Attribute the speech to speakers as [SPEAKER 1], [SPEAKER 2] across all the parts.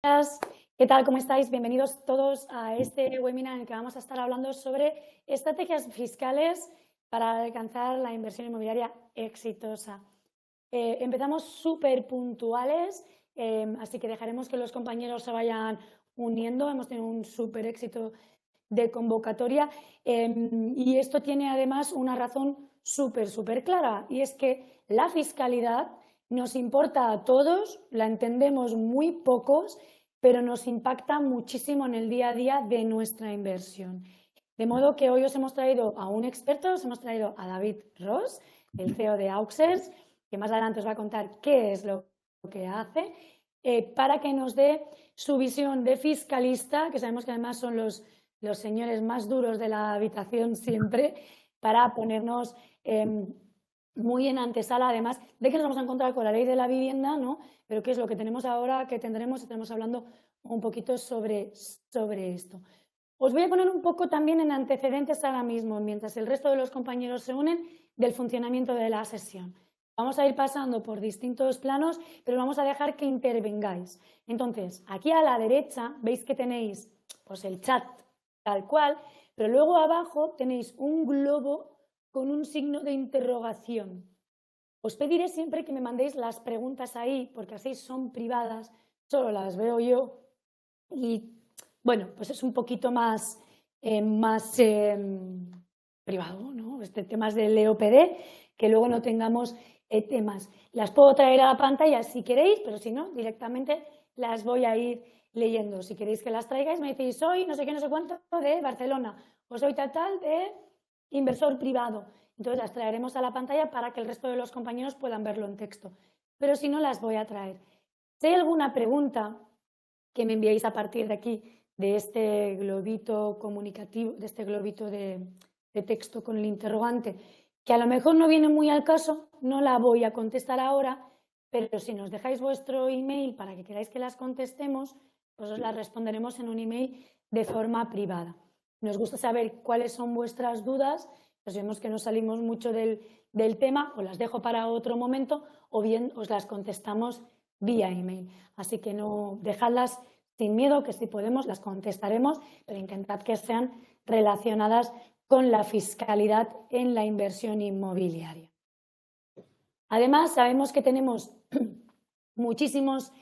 [SPEAKER 1] Buenas, ¿qué tal? ¿Cómo estáis? Bienvenidos todos a este webinar en el que vamos a estar hablando sobre estrategias fiscales para alcanzar la inversión inmobiliaria exitosa. Empezamos súper puntuales, así que dejaremos que los compañeros se vayan uniendo. Hemos tenido un súper éxito de convocatoria y esto tiene además una razón súper clara, y es que la fiscalidad nos importa a todos, la entendemos muy pocos, pero nos impacta muchísimo en el día a día de nuestra inversión. De modo que hoy os hemos traído a un experto, os hemos traído a David Ros, el CEO de Auxers, que más adelante os va a contar qué es lo que hace, para que nos dé su visión de fiscalista, que sabemos que además son los señores más duros de la habitación siempre, para ponernos muy en antesala, además de que nos vamos a encontrar con la ley de la vivienda, ¿no? Pero qué es lo que tenemos ahora, qué tendremos, estaremos hablando un poquito sobre esto. Os voy a poner un poco también en antecedentes ahora mismo, mientras el resto de los compañeros se unen, del funcionamiento de la sesión. Vamos a ir pasando por distintos planos, pero vamos a dejar que intervengáis. Entonces, aquí a la derecha veis que tenéis pues, el chat tal cual, pero luego abajo tenéis un globo con un signo de interrogación. Os pediré siempre que me mandéis las preguntas ahí, porque así son privadas, solo las veo yo y, bueno, pues es un poquito más privado, ¿no? Temas del EOPD, que luego no tengamos temas. Las puedo traer a la pantalla si queréis, pero si no, directamente las voy a ir leyendo. Si queréis que las traigáis, me decís, soy no sé qué, no sé cuánto de Barcelona, o soy tal de inversor privado. Entonces las traeremos a la pantalla para que el resto de los compañeros puedan verlo en texto. Pero si no, las voy a traer. Si hay alguna pregunta que me enviéis a partir de aquí, de este globito comunicativo, de este globito de texto con el interrogante, que a lo mejor no viene muy al caso, no la voy a contestar ahora, pero si nos dejáis vuestro email para que queráis que las contestemos, pues os las responderemos en un email de forma privada. Nos gusta saber cuáles son vuestras dudas, pues vemos que no salimos mucho del tema, os las dejo para otro momento o bien os las contestamos vía email. Así que no dejadlas sin miedo, que si podemos las contestaremos, pero intentad que sean relacionadas con la fiscalidad en la inversión inmobiliaria. Además, sabemos que tenemos muchísimos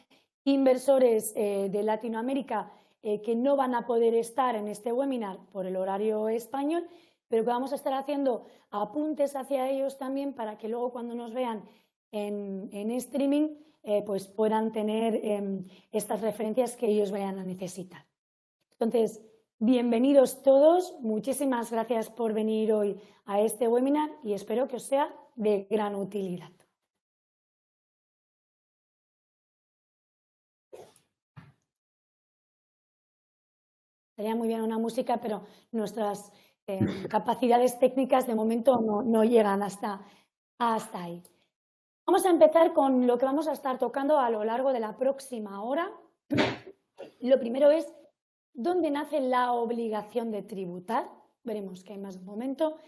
[SPEAKER 1] inversores de Latinoamérica que no van a poder estar en este webinar por el horario español, pero que vamos a estar haciendo apuntes hacia ellos también para que luego cuando nos vean en streaming pues puedan tener estas referencias que ellos vayan a necesitar. Entonces, bienvenidos todos, muchísimas gracias por venir hoy a este webinar y espero que os sea de gran utilidad. Sería muy bien una música, pero nuestras capacidades técnicas de momento no llegan hasta ahí. Vamos a empezar con lo que vamos a estar tocando a lo largo de la próxima hora. Lo primero es, ¿dónde nace la obligación de tributar? Veremos que hay más de un momento.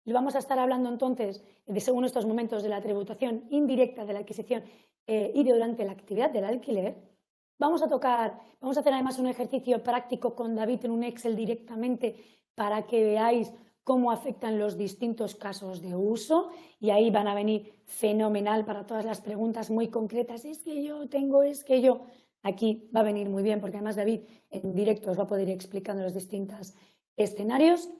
[SPEAKER 1] Y vamos a estar hablando entonces, según estos momentos, de la tributación indirecta de la adquisición y durante la actividad del alquiler. Vamos a hacer además un ejercicio práctico con David en un Excel directamente para que veáis cómo afectan los distintos casos de uso y ahí van a venir fenomenal para todas las preguntas muy concretas. Es que yo tengo, es que yo... Aquí va a venir muy bien porque además David en directo os va a poder ir explicando los distintos escenarios.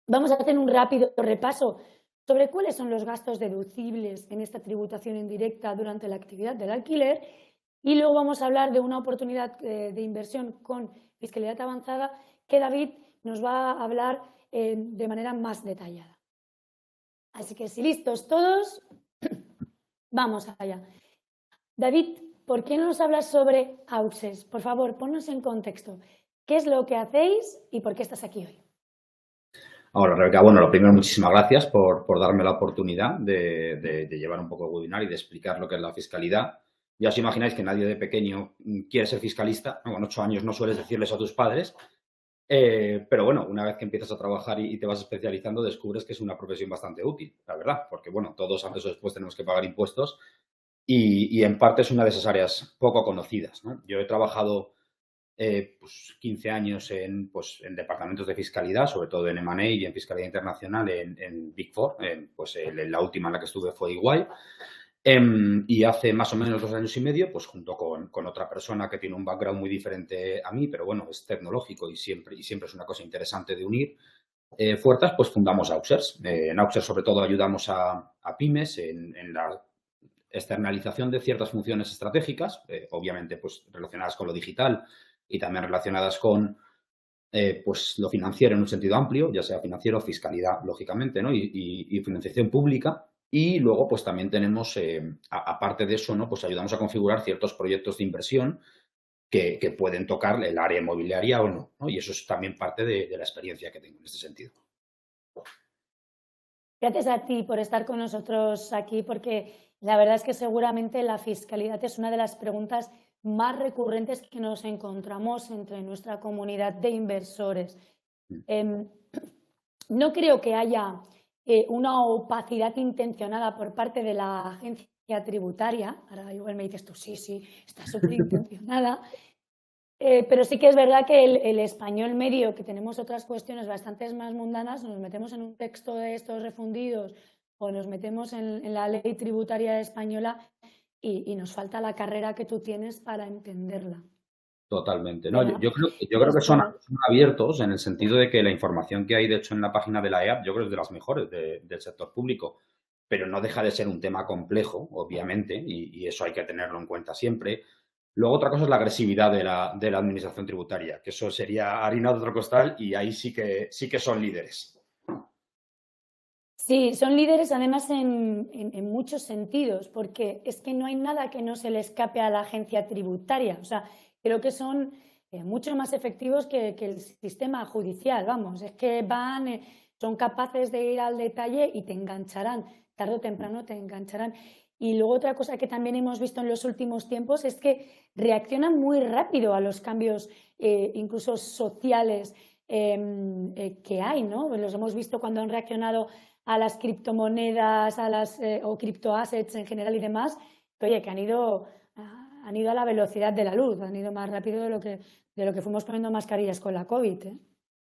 [SPEAKER 1] Vamos a hacer un rápido repaso sobre cuáles son los gastos deducibles en esta tributación indirecta durante la actividad del alquiler y luego vamos a hablar de una oportunidad de inversión con fiscalidad avanzada que David nos va a hablar de manera más detallada. Así que si listos todos, vamos allá. David, ¿por qué no nos hablas sobre Auxers? Por favor, ponnos en contexto. ¿Qué es lo que hacéis y por qué estás aquí hoy?
[SPEAKER 2] Ahora, Rebeca, bueno, lo primero, muchísimas gracias por darme la oportunidad de llevar un poco el webinar y de explicar lo que es la fiscalidad. Ya os imagináis que nadie de pequeño quiere ser fiscalista. Con 8 años no sueles decirles a tus padres. Pero bueno, una vez que empiezas a trabajar y te vas especializando, descubres que es una profesión bastante útil, la verdad. Porque, bueno, todos antes o después tenemos que pagar impuestos y en parte es una de esas áreas poco conocidas, ¿no? Yo he trabajado pues 15 años en departamentos de fiscalidad, sobre todo en M&A y en fiscalidad internacional en Big Four. La última en la que estuve fue EY. Y hace más o menos 2 años y medio, pues junto con otra persona que tiene un background muy diferente a mí, pero bueno, es tecnológico y siempre es una cosa interesante de unir fuerzas, pues fundamos Auxers. En Auxers, sobre todo, ayudamos a pymes en la externalización de ciertas funciones estratégicas, obviamente pues relacionadas con lo digital y también relacionadas con pues lo financiero en un sentido amplio, ya sea financiero, fiscalidad, lógicamente, ¿no? Y financiación pública. Y luego, pues también tenemos, aparte de eso, ¿no? Pues ayudamos a configurar ciertos proyectos de inversión que pueden tocar el área inmobiliaria o no, ¿no? Y eso es también parte de la experiencia que tengo en este sentido.
[SPEAKER 1] Gracias a ti por estar con nosotros aquí, porque la verdad es que seguramente la fiscalidad es una de las preguntas más recurrentes que nos encontramos entre nuestra comunidad de inversores. No creo que haya una opacidad intencionada por parte de la agencia tributaria. Ahora igual me dices tú, sí, está súper intencionada. Pero sí que es verdad que el español medio, que tenemos otras cuestiones bastante más mundanas, nos metemos en un texto de estos refundidos o nos metemos en la ley tributaria española y nos falta la carrera que tú tienes para entenderla.
[SPEAKER 2] Totalmente. No, yo creo que son abiertos en el sentido de que la información que hay, de hecho, en la página de la EAP, yo creo que es de las mejores del sector público, pero no deja de ser un tema complejo, obviamente, y eso hay que tenerlo en cuenta siempre. Luego, otra cosa es la agresividad de la administración tributaria, que eso sería harina de otro costal y ahí sí que son líderes.
[SPEAKER 1] Sí, son líderes además en muchos sentidos, porque es que no hay nada que no se le escape a la agencia tributaria. O sea, creo que son mucho más efectivos que el sistema judicial, vamos. Es que son capaces de ir al detalle y te engancharán, tarde o temprano te engancharán. Y luego otra cosa que también hemos visto en los últimos tiempos es que reaccionan muy rápido a los cambios incluso sociales que hay, ¿no? Los hemos visto cuando han reaccionado a las criptomonedas, o criptoassets en general y demás, que, oye, que han ido a la velocidad de la luz, han ido más rápido de lo que fuimos poniendo mascarillas con la COVID, ¿eh?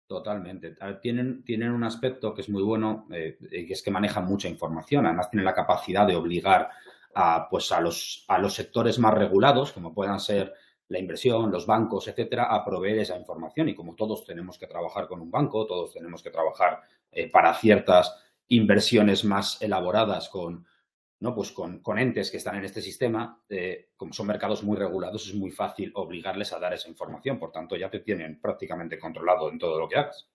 [SPEAKER 2] Totalmente. Tienen un aspecto que es muy bueno, que es que manejan mucha información. Además, tienen la capacidad de obligar a los sectores más regulados, como puedan ser la inversión, los bancos, etcétera, a proveer esa información. Y como todos tenemos que trabajar con un banco, todos tenemos que trabajar para ciertas inversiones más elaboradas con entes que están en este sistema, como son mercados muy regulados, es muy fácil obligarles a dar esa información. Por tanto, ya te tienen prácticamente controlado en todo lo que hagas.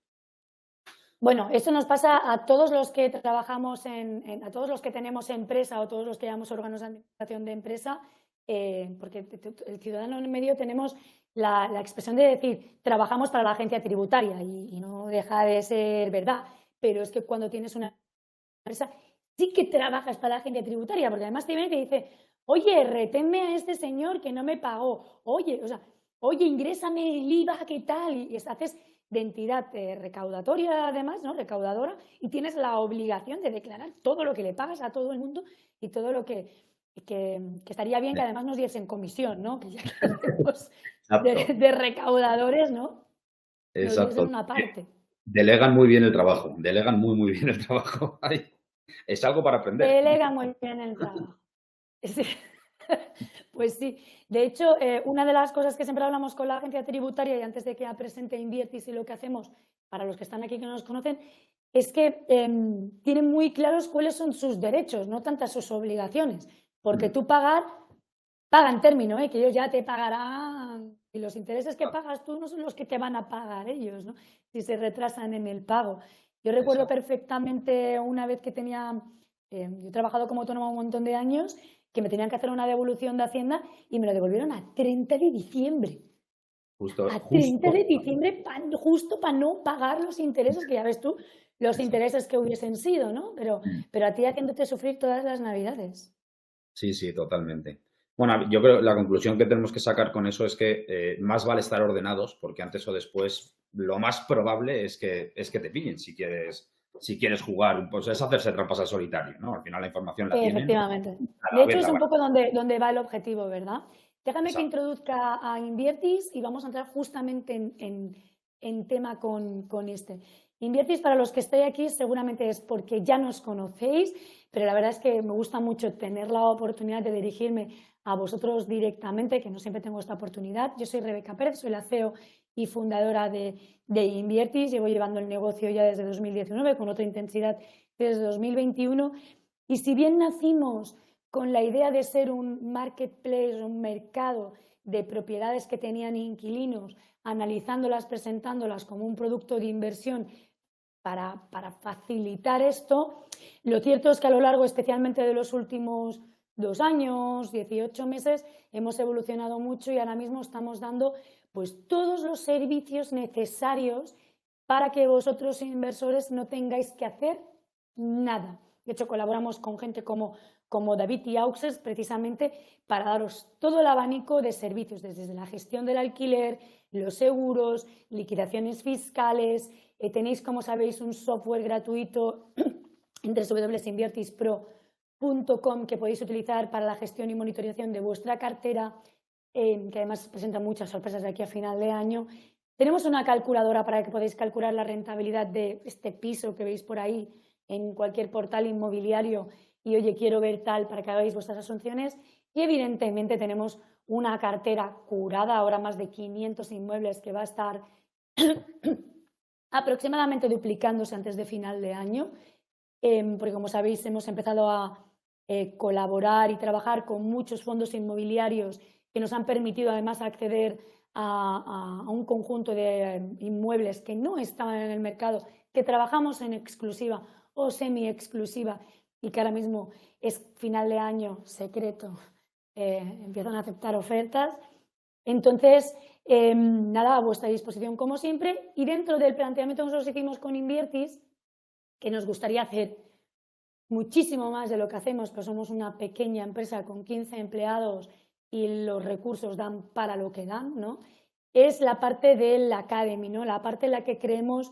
[SPEAKER 1] Bueno, esto nos pasa a todos los que trabajamos a todos los que tenemos empresa o todos los que llamamos órganos de administración de empresa, porque el ciudadano en medio tenemos la expresión de decir trabajamos para la agencia tributaria y no deja de ser verdad, pero es que cuando tienes una empresa sí que trabajas para la agencia tributaria, porque además te viene y te dice, oye, reténme a este señor que no me pagó, oye, ingrésame el IVA, ¿qué tal? Y haces de entidad recaudatoria además, ¿no? Recaudadora, y tienes la obligación de declarar todo lo que le pagas a todo el mundo y todo lo que estaría bien que además nos diesen comisión, ¿no? Que ya que tenemos de recaudadores, ¿no?
[SPEAKER 2] Exacto.
[SPEAKER 1] Nos diesen una parte.
[SPEAKER 2] Delegan muy bien el trabajo, delegan muy bien el trabajo. Es algo para aprender.
[SPEAKER 1] Delega muy bien el trabajo. Sí. Pues sí. De hecho, una de las cosas que siempre hablamos con la agencia tributaria y antes de que la presente Inviertis y lo que hacemos, para los que están aquí que no nos conocen, es que tienen muy claros cuáles son sus derechos, no tantas sus obligaciones. Porque tú pagan término, que ellos ya te pagarán y los intereses que pagas tú no son los que te van a pagar ellos, ¿no? Si se retrasan en el pago. Yo recuerdo perfectamente una vez que yo he trabajado como autónoma un montón de años, que me tenían que hacer una devolución de Hacienda y me lo devolvieron a 30 de diciembre. A 30 de diciembre justo para no pagar los intereses, que ya ves tú, los intereses que hubiesen sido, ¿no? Pero a ti haciéndote sufrir todas las Navidades.
[SPEAKER 2] Sí, totalmente. Bueno, yo creo que la conclusión que tenemos que sacar con eso es que más vale estar ordenados, porque antes o después lo más probable es que te pillen si quieres si quieres jugar, pues es hacerse trampas al solitario, ¿no? Al final la información la tienen,
[SPEAKER 1] Efectivamente.
[SPEAKER 2] a
[SPEAKER 1] De
[SPEAKER 2] la
[SPEAKER 1] hecho,
[SPEAKER 2] vez
[SPEAKER 1] es
[SPEAKER 2] la
[SPEAKER 1] un
[SPEAKER 2] van
[SPEAKER 1] poco donde va el objetivo, ¿verdad? Déjame que
[SPEAKER 2] exacto.
[SPEAKER 1] introduzca a Inviertis y vamos a entrar justamente en tema con este. Inviertis, para los que estéis aquí, seguramente es porque ya nos conocéis, pero la verdad es que me gusta mucho tener la oportunidad de dirigirme a vosotros directamente, que no siempre tengo esta oportunidad. Yo soy Rebeca Pérez, soy la CEO y fundadora de Inviertis. Llevo llevando el negocio ya desde 2019, con otra intensidad desde 2021. Y si bien nacimos con la idea de ser un marketplace, un mercado de propiedades que tenían inquilinos, analizándolas, presentándolas como un producto de inversión para facilitar esto, lo cierto es que a lo largo, especialmente de los últimos 2 años, 18 meses, hemos evolucionado mucho y ahora mismo estamos dando pues todos los servicios necesarios para que vosotros inversores no tengáis que hacer nada. De hecho, colaboramos con gente como David y Auxes precisamente para daros todo el abanico de servicios, desde la gestión del alquiler, los seguros, liquidaciones fiscales. Tenéis, como sabéis, un software gratuito en www.inviertispro.com que podéis utilizar para la gestión y monitorización de vuestra cartera, que además presenta muchas sorpresas de aquí a final de año. Tenemos una calculadora para que podáis calcular la rentabilidad de este piso que veis por ahí en cualquier portal inmobiliario y, oye, quiero ver tal, para que hagáis vuestras asunciones. Y evidentemente tenemos una cartera curada, ahora más de 500 inmuebles, que va a estar aproximadamente duplicándose antes de final de año, porque como sabéis hemos empezado a colaborar y trabajar con muchos fondos inmobiliarios que nos han permitido además acceder a un conjunto de inmuebles que no estaban en el mercado, que trabajamos en exclusiva o semi-exclusiva y que ahora mismo es final de año secreto, empiezan a aceptar ofertas. Entonces, nada, a vuestra disposición como siempre. Y dentro del planteamiento que nosotros hicimos con Inviertis, que nos gustaría hacer muchísimo más de lo que hacemos, pues somos una pequeña empresa con 15 empleados y los recursos dan para lo que dan, ¿no? Es la parte de la Academy, ¿no? La parte en la que creemos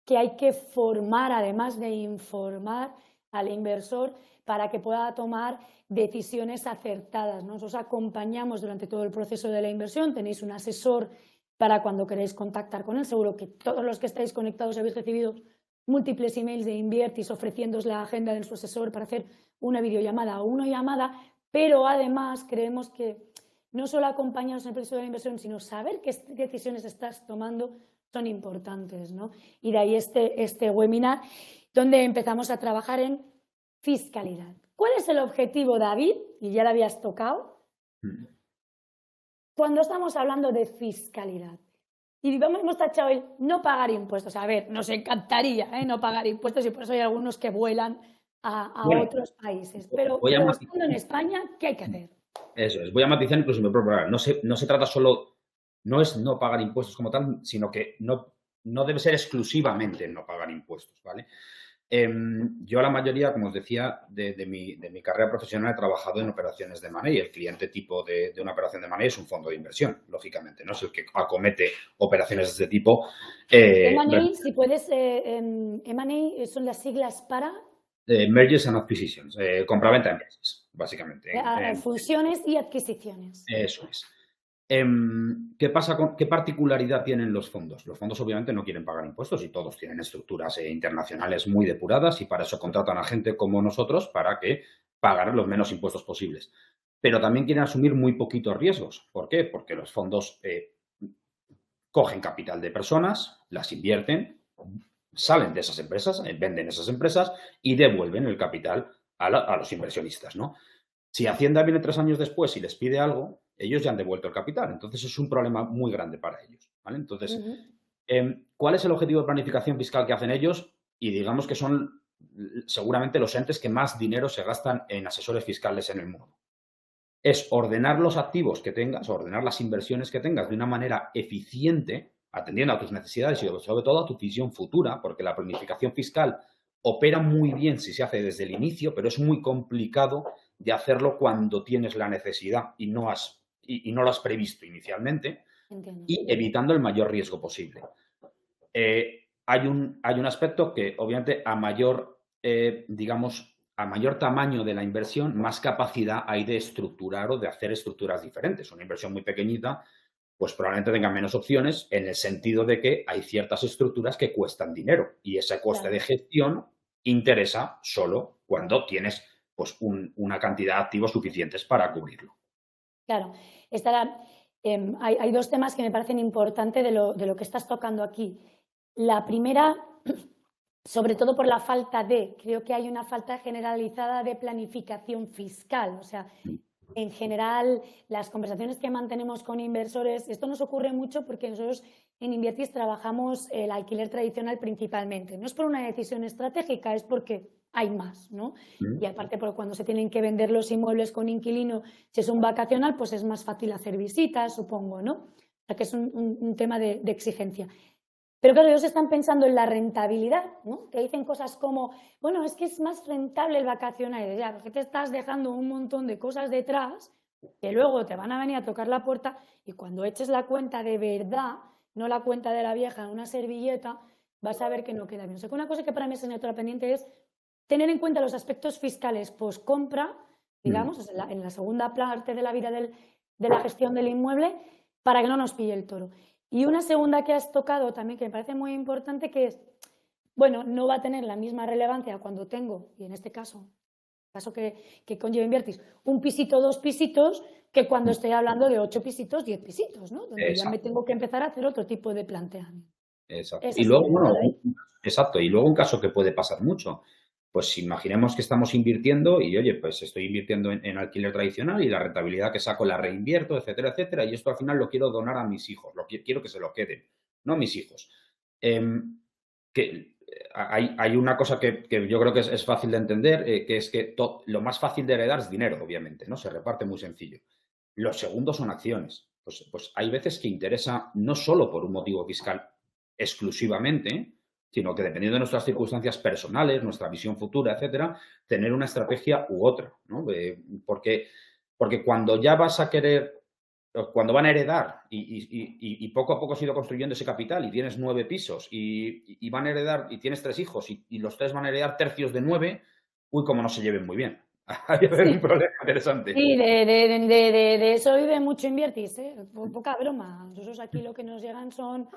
[SPEAKER 1] que hay que formar, además de informar al inversor para que pueda tomar decisiones acertadas, ¿no? Os acompañamos durante todo el proceso de la inversión, tenéis un asesor para cuando queréis contactar con él. Seguro que todos los que estáis conectados habéis recibido múltiples emails de Inviertis ofreciéndoos la agenda de su asesor para hacer una videollamada o una llamada, pero además creemos que no solo acompañaros en el proceso de la inversión, sino saber qué decisiones estás tomando son importantes, ¿no? Y de ahí este webinar donde empezamos a trabajar en fiscalidad. ¿Cuál es el objetivo, David? Y ya lo habías tocado. Cuando estamos hablando de fiscalidad. Y hemos tachado el no pagar impuestos. A ver, nos encantaría no pagar impuestos y por eso hay algunos que vuelan a
[SPEAKER 2] Bueno,
[SPEAKER 1] otros países. Pero
[SPEAKER 2] voy a
[SPEAKER 1] estando en España, ¿qué hay que hacer?
[SPEAKER 2] Eso es, voy a matizar incluso mi propio programa. No se trata solo, no es no pagar impuestos como tal, sino que no debe ser exclusivamente no pagar impuestos, ¿vale? Yo la mayoría, como os decía, de mi carrera profesional he trabajado en operaciones de money. El cliente tipo de una operación de money es un fondo de inversión, lógicamente, ¿no? Es el que acomete operaciones de este tipo.
[SPEAKER 1] M&A, si puedes, M&A son las siglas para
[SPEAKER 2] Mergers and Acquisitions, compraventa de empresas, básicamente.
[SPEAKER 1] fusiones y adquisiciones.
[SPEAKER 2] Eso es. ¿Qué pasa qué particularidad tienen los fondos? Los fondos obviamente no quieren pagar impuestos y todos tienen estructuras internacionales muy depuradas y para eso contratan a gente como nosotros para que paguen los menos impuestos posibles. Pero también quieren asumir muy poquitos riesgos. ¿Por qué? Porque los fondos cogen capital de personas, las invierten, salen de esas empresas, venden esas empresas y devuelven el capital a los inversionistas, ¿no? Si Hacienda viene 3 años después y les pide algo, ellos ya han devuelto el capital. Entonces, es un problema muy grande para ellos, ¿vale? Entonces, ¿cuál es el objetivo de planificación fiscal que hacen ellos? Y digamos que son seguramente los entes que más dinero se gastan en asesores fiscales en el mundo. Es ordenar los activos que tengas, ordenar las inversiones que tengas de una manera eficiente, atendiendo a tus necesidades y sobre todo a tu visión futura, porque la planificación fiscal opera muy bien si se hace desde el inicio, pero es muy complicado de hacerlo cuando tienes la necesidad y no lo has previsto inicialmente.
[SPEAKER 1] Entiendo.
[SPEAKER 2] Y evitando el mayor riesgo posible. hay un aspecto que, obviamente, a mayor, digamos, a mayor tamaño de la inversión, más capacidad hay de estructurar o de hacer estructuras diferentes. Una inversión muy pequeñita, pues probablemente tenga menos opciones en el sentido de que hay ciertas estructuras que cuestan dinero y ese coste
[SPEAKER 1] Claro,
[SPEAKER 2] de gestión interesa solo cuando tienes pues una cantidad de activos suficientes para cubrirlo.
[SPEAKER 1] claro. Hay dos temas que me parecen importantes de lo que estás tocando aquí. La primera, sobre todo por la falta creo que hay una falta generalizada de planificación fiscal. O sea, en general, las conversaciones que mantenemos con inversores, esto nos ocurre mucho porque nosotros en Invertis trabajamos el alquiler tradicional principalmente. No es por una decisión estratégica, es porque hay más, ¿no? Y
[SPEAKER 2] Mm.
[SPEAKER 1] aparte, por cuando se tienen que vender los inmuebles con inquilino, si es un vacacional, pues es más fácil hacer visitas, supongo, ¿no? O sea, que es un tema de exigencia. Pero claro, ellos están pensando en la rentabilidad, ¿no? Que dicen cosas como, bueno, es que es más rentable el vacacional. Ya, porque te estás dejando un montón de cosas detrás que luego te van a venir a tocar la puerta y cuando eches la cuenta de verdad, no la cuenta de la vieja en una servilleta, vas a ver que no queda bien. O sea, que una cosa que para mí es asignatura pendiente es tener en cuenta los aspectos fiscales post-compra,
[SPEAKER 2] Mm.
[SPEAKER 1] digamos, en la segunda parte de la vida de la gestión del inmueble, para que no nos pille el toro. Y una segunda que has tocado también, que me parece muy importante, que es, bueno, no va a tener la misma relevancia cuando tengo, y en este caso, que conlleva Invertis, un pisito, dos pisitos, que cuando
[SPEAKER 2] Mm.
[SPEAKER 1] estoy hablando de 8 pisitos, 10 pisitos, ¿no? Donde ya me
[SPEAKER 2] Exacto,
[SPEAKER 1] tengo que empezar a hacer otro tipo de planteamiento.
[SPEAKER 2] exacto.
[SPEAKER 1] Ese
[SPEAKER 2] Y luego,
[SPEAKER 1] sería el
[SPEAKER 2] bueno,
[SPEAKER 1] tema.
[SPEAKER 2] exacto. Y luego un caso que puede pasar mucho. Pues imaginemos que estamos invirtiendo y, oye, pues estoy invirtiendo en alquiler tradicional y la rentabilidad que saco la reinvierto, etcétera, etcétera, y esto al final lo quiero donar a mis hijos, quiero que se lo queden, no a mis hijos. Em, hay una cosa que yo creo que es fácil de entender, que es que lo más fácil de heredar es dinero, obviamente, ¿no? Se reparte muy sencillo. Los segundos son acciones. Pues hay veces que interesa no solo por un motivo fiscal exclusivamente, sino que dependiendo de nuestras circunstancias personales, nuestra visión futura, etcétera, tener una estrategia u otra, ¿no? Porque cuando ya vas a querer, cuando van a heredar y poco a poco has ido construyendo ese capital y tienes 9 pisos y van a heredar y tienes 3 hijos y los 3 van a heredar tercios de 9, uy, como no se lleven muy bien. Ahí va a haber un
[SPEAKER 1] Sí,
[SPEAKER 2] problema interesante.
[SPEAKER 1] sí, de eso vive mucho Invertis, ¿eh? Poca broma. Nosotros aquí lo que nos llegan son,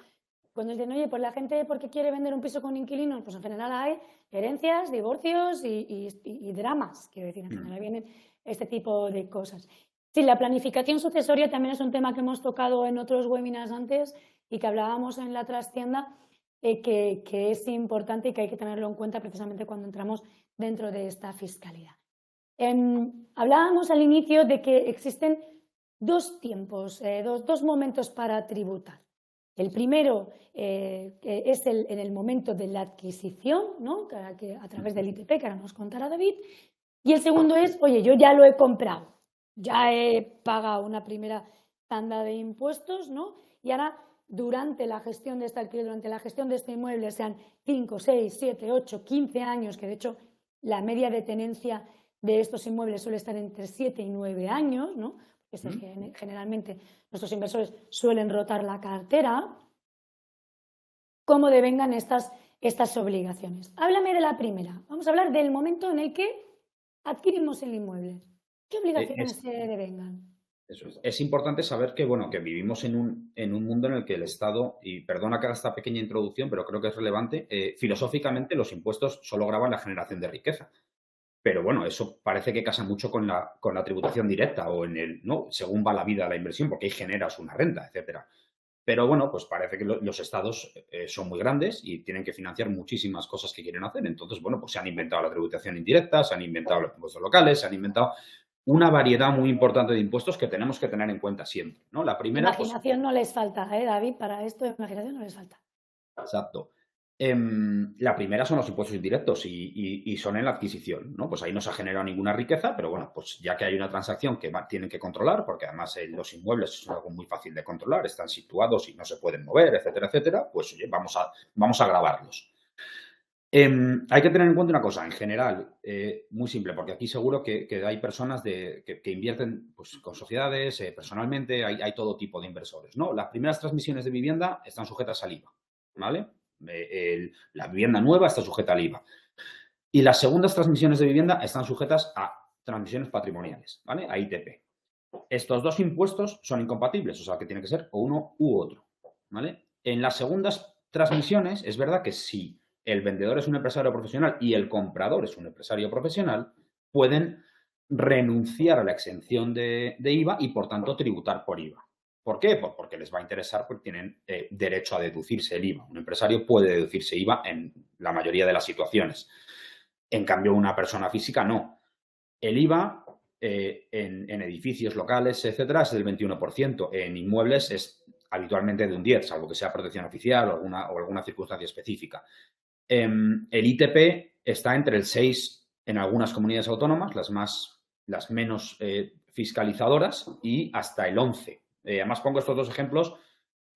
[SPEAKER 1] cuando dicen, oye, pues la gente, ¿por qué quiere vender un piso con inquilinos? Pues en general hay herencias, divorcios y dramas, quiero decir, en
[SPEAKER 2] Mm.
[SPEAKER 1] general vienen este tipo de cosas. Sí, la planificación sucesoria también es un tema que hemos tocado en otros webinars antes y que hablábamos en la trastienda, que es importante y que hay que tenerlo en cuenta precisamente cuando entramos dentro de esta fiscalidad. Hablábamos al inicio de que existen dos tiempos, dos momentos para tributar. El primero es en el momento de la adquisición, ¿no? que a través del ITP, que ahora nos contará David. Y el segundo es, oye, yo ya lo he comprado, ya he pagado una primera tanda de impuestos, ¿no? Y ahora, durante la gestión de este alquiler, durante la gestión de este inmueble, sean 5, 6, 7, 8, 15 años, que de hecho la media de tenencia de estos inmuebles suele estar entre 7 y 9 años, ¿no? Es el que generalmente nuestros inversores suelen rotar la cartera. ¿Cómo devengan estas obligaciones? Háblame de la primera. Vamos a hablar del momento en el que adquirimos el inmueble. ¿Qué obligaciones
[SPEAKER 2] Es,
[SPEAKER 1] se devengan?
[SPEAKER 2] Eso es. Es importante saber que, bueno, que vivimos en un mundo en el que el Estado, y perdona que haga esta pequeña introducción, pero creo que es relevante, filosóficamente los impuestos solo graban la generación de riqueza. Pero bueno, eso parece que casa mucho con la tributación directa o en el, ¿no? Según va la vida de la inversión, porque ahí generas una renta, etcétera. Pero bueno, pues parece que los estados son muy grandes y tienen que financiar muchísimas cosas que quieren hacer. Entonces, bueno, pues se han inventado la tributación indirecta, se han inventado los impuestos locales, se han inventado una variedad muy importante de impuestos que tenemos que tener en cuenta siempre, ¿no? La primera, pues,
[SPEAKER 1] Imaginación no les falta, David, para esto imaginación no les falta.
[SPEAKER 2] exacto. La primera son los impuestos indirectos y son en la adquisición, ¿no? Pues ahí no se ha generado ninguna riqueza, pero bueno, pues ya que hay una transacción que tienen que controlar, porque además los inmuebles es algo muy fácil de controlar, están situados y no se pueden mover, etcétera, etcétera, pues oye, vamos a grabarlos. Hay que tener en cuenta una cosa, en general, muy simple, porque aquí seguro que hay personas que invierten pues, con sociedades, personalmente, hay todo tipo de inversores, ¿no? Las primeras transmisiones de vivienda están sujetas al IVA, ¿vale? La vivienda nueva está sujeta al IVA. Y las segundas transmisiones de vivienda están sujetas a transmisiones patrimoniales, ¿vale? A ITP. Estos dos impuestos son incompatibles, o sea que tiene que ser o uno u otro, ¿vale? En las segundas transmisiones es verdad que si el vendedor es un empresario profesional y el comprador es un empresario profesional, pueden renunciar a la exención de IVA y, por tanto, tributar por IVA. ¿Por qué? Pues porque les va a interesar, porque tienen derecho a deducirse el IVA. Un empresario puede deducirse IVA en la mayoría de las situaciones. En cambio, una persona física no. El IVA en edificios locales, etcétera, es del 21%. En inmuebles es habitualmente de un 10%, salvo que sea protección oficial o alguna circunstancia específica. El ITP está entre el 6% en algunas comunidades autónomas, las menos fiscalizadoras, y hasta el 11%. Además, pongo estos dos ejemplos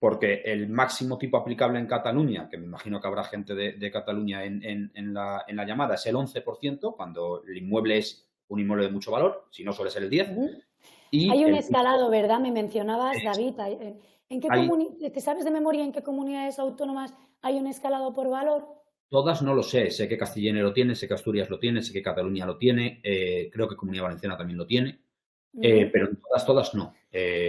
[SPEAKER 2] porque el máximo tipo aplicable en Cataluña, que me imagino que habrá gente de Cataluña en la llamada, es el 11%, cuando el inmueble es un inmueble de mucho valor, si no suele ser el 10%. Y
[SPEAKER 1] hay un escalado, ¿verdad? Me mencionabas, David. ¿Te sabes de memoria en qué comunidades autónomas hay un escalado por valor?
[SPEAKER 2] Todas no lo sé. Sé que Castilla y León lo tiene, sé que Asturias lo tiene, sé que Cataluña lo tiene, creo que Comunidad Valenciana también lo tiene, pero en todas no.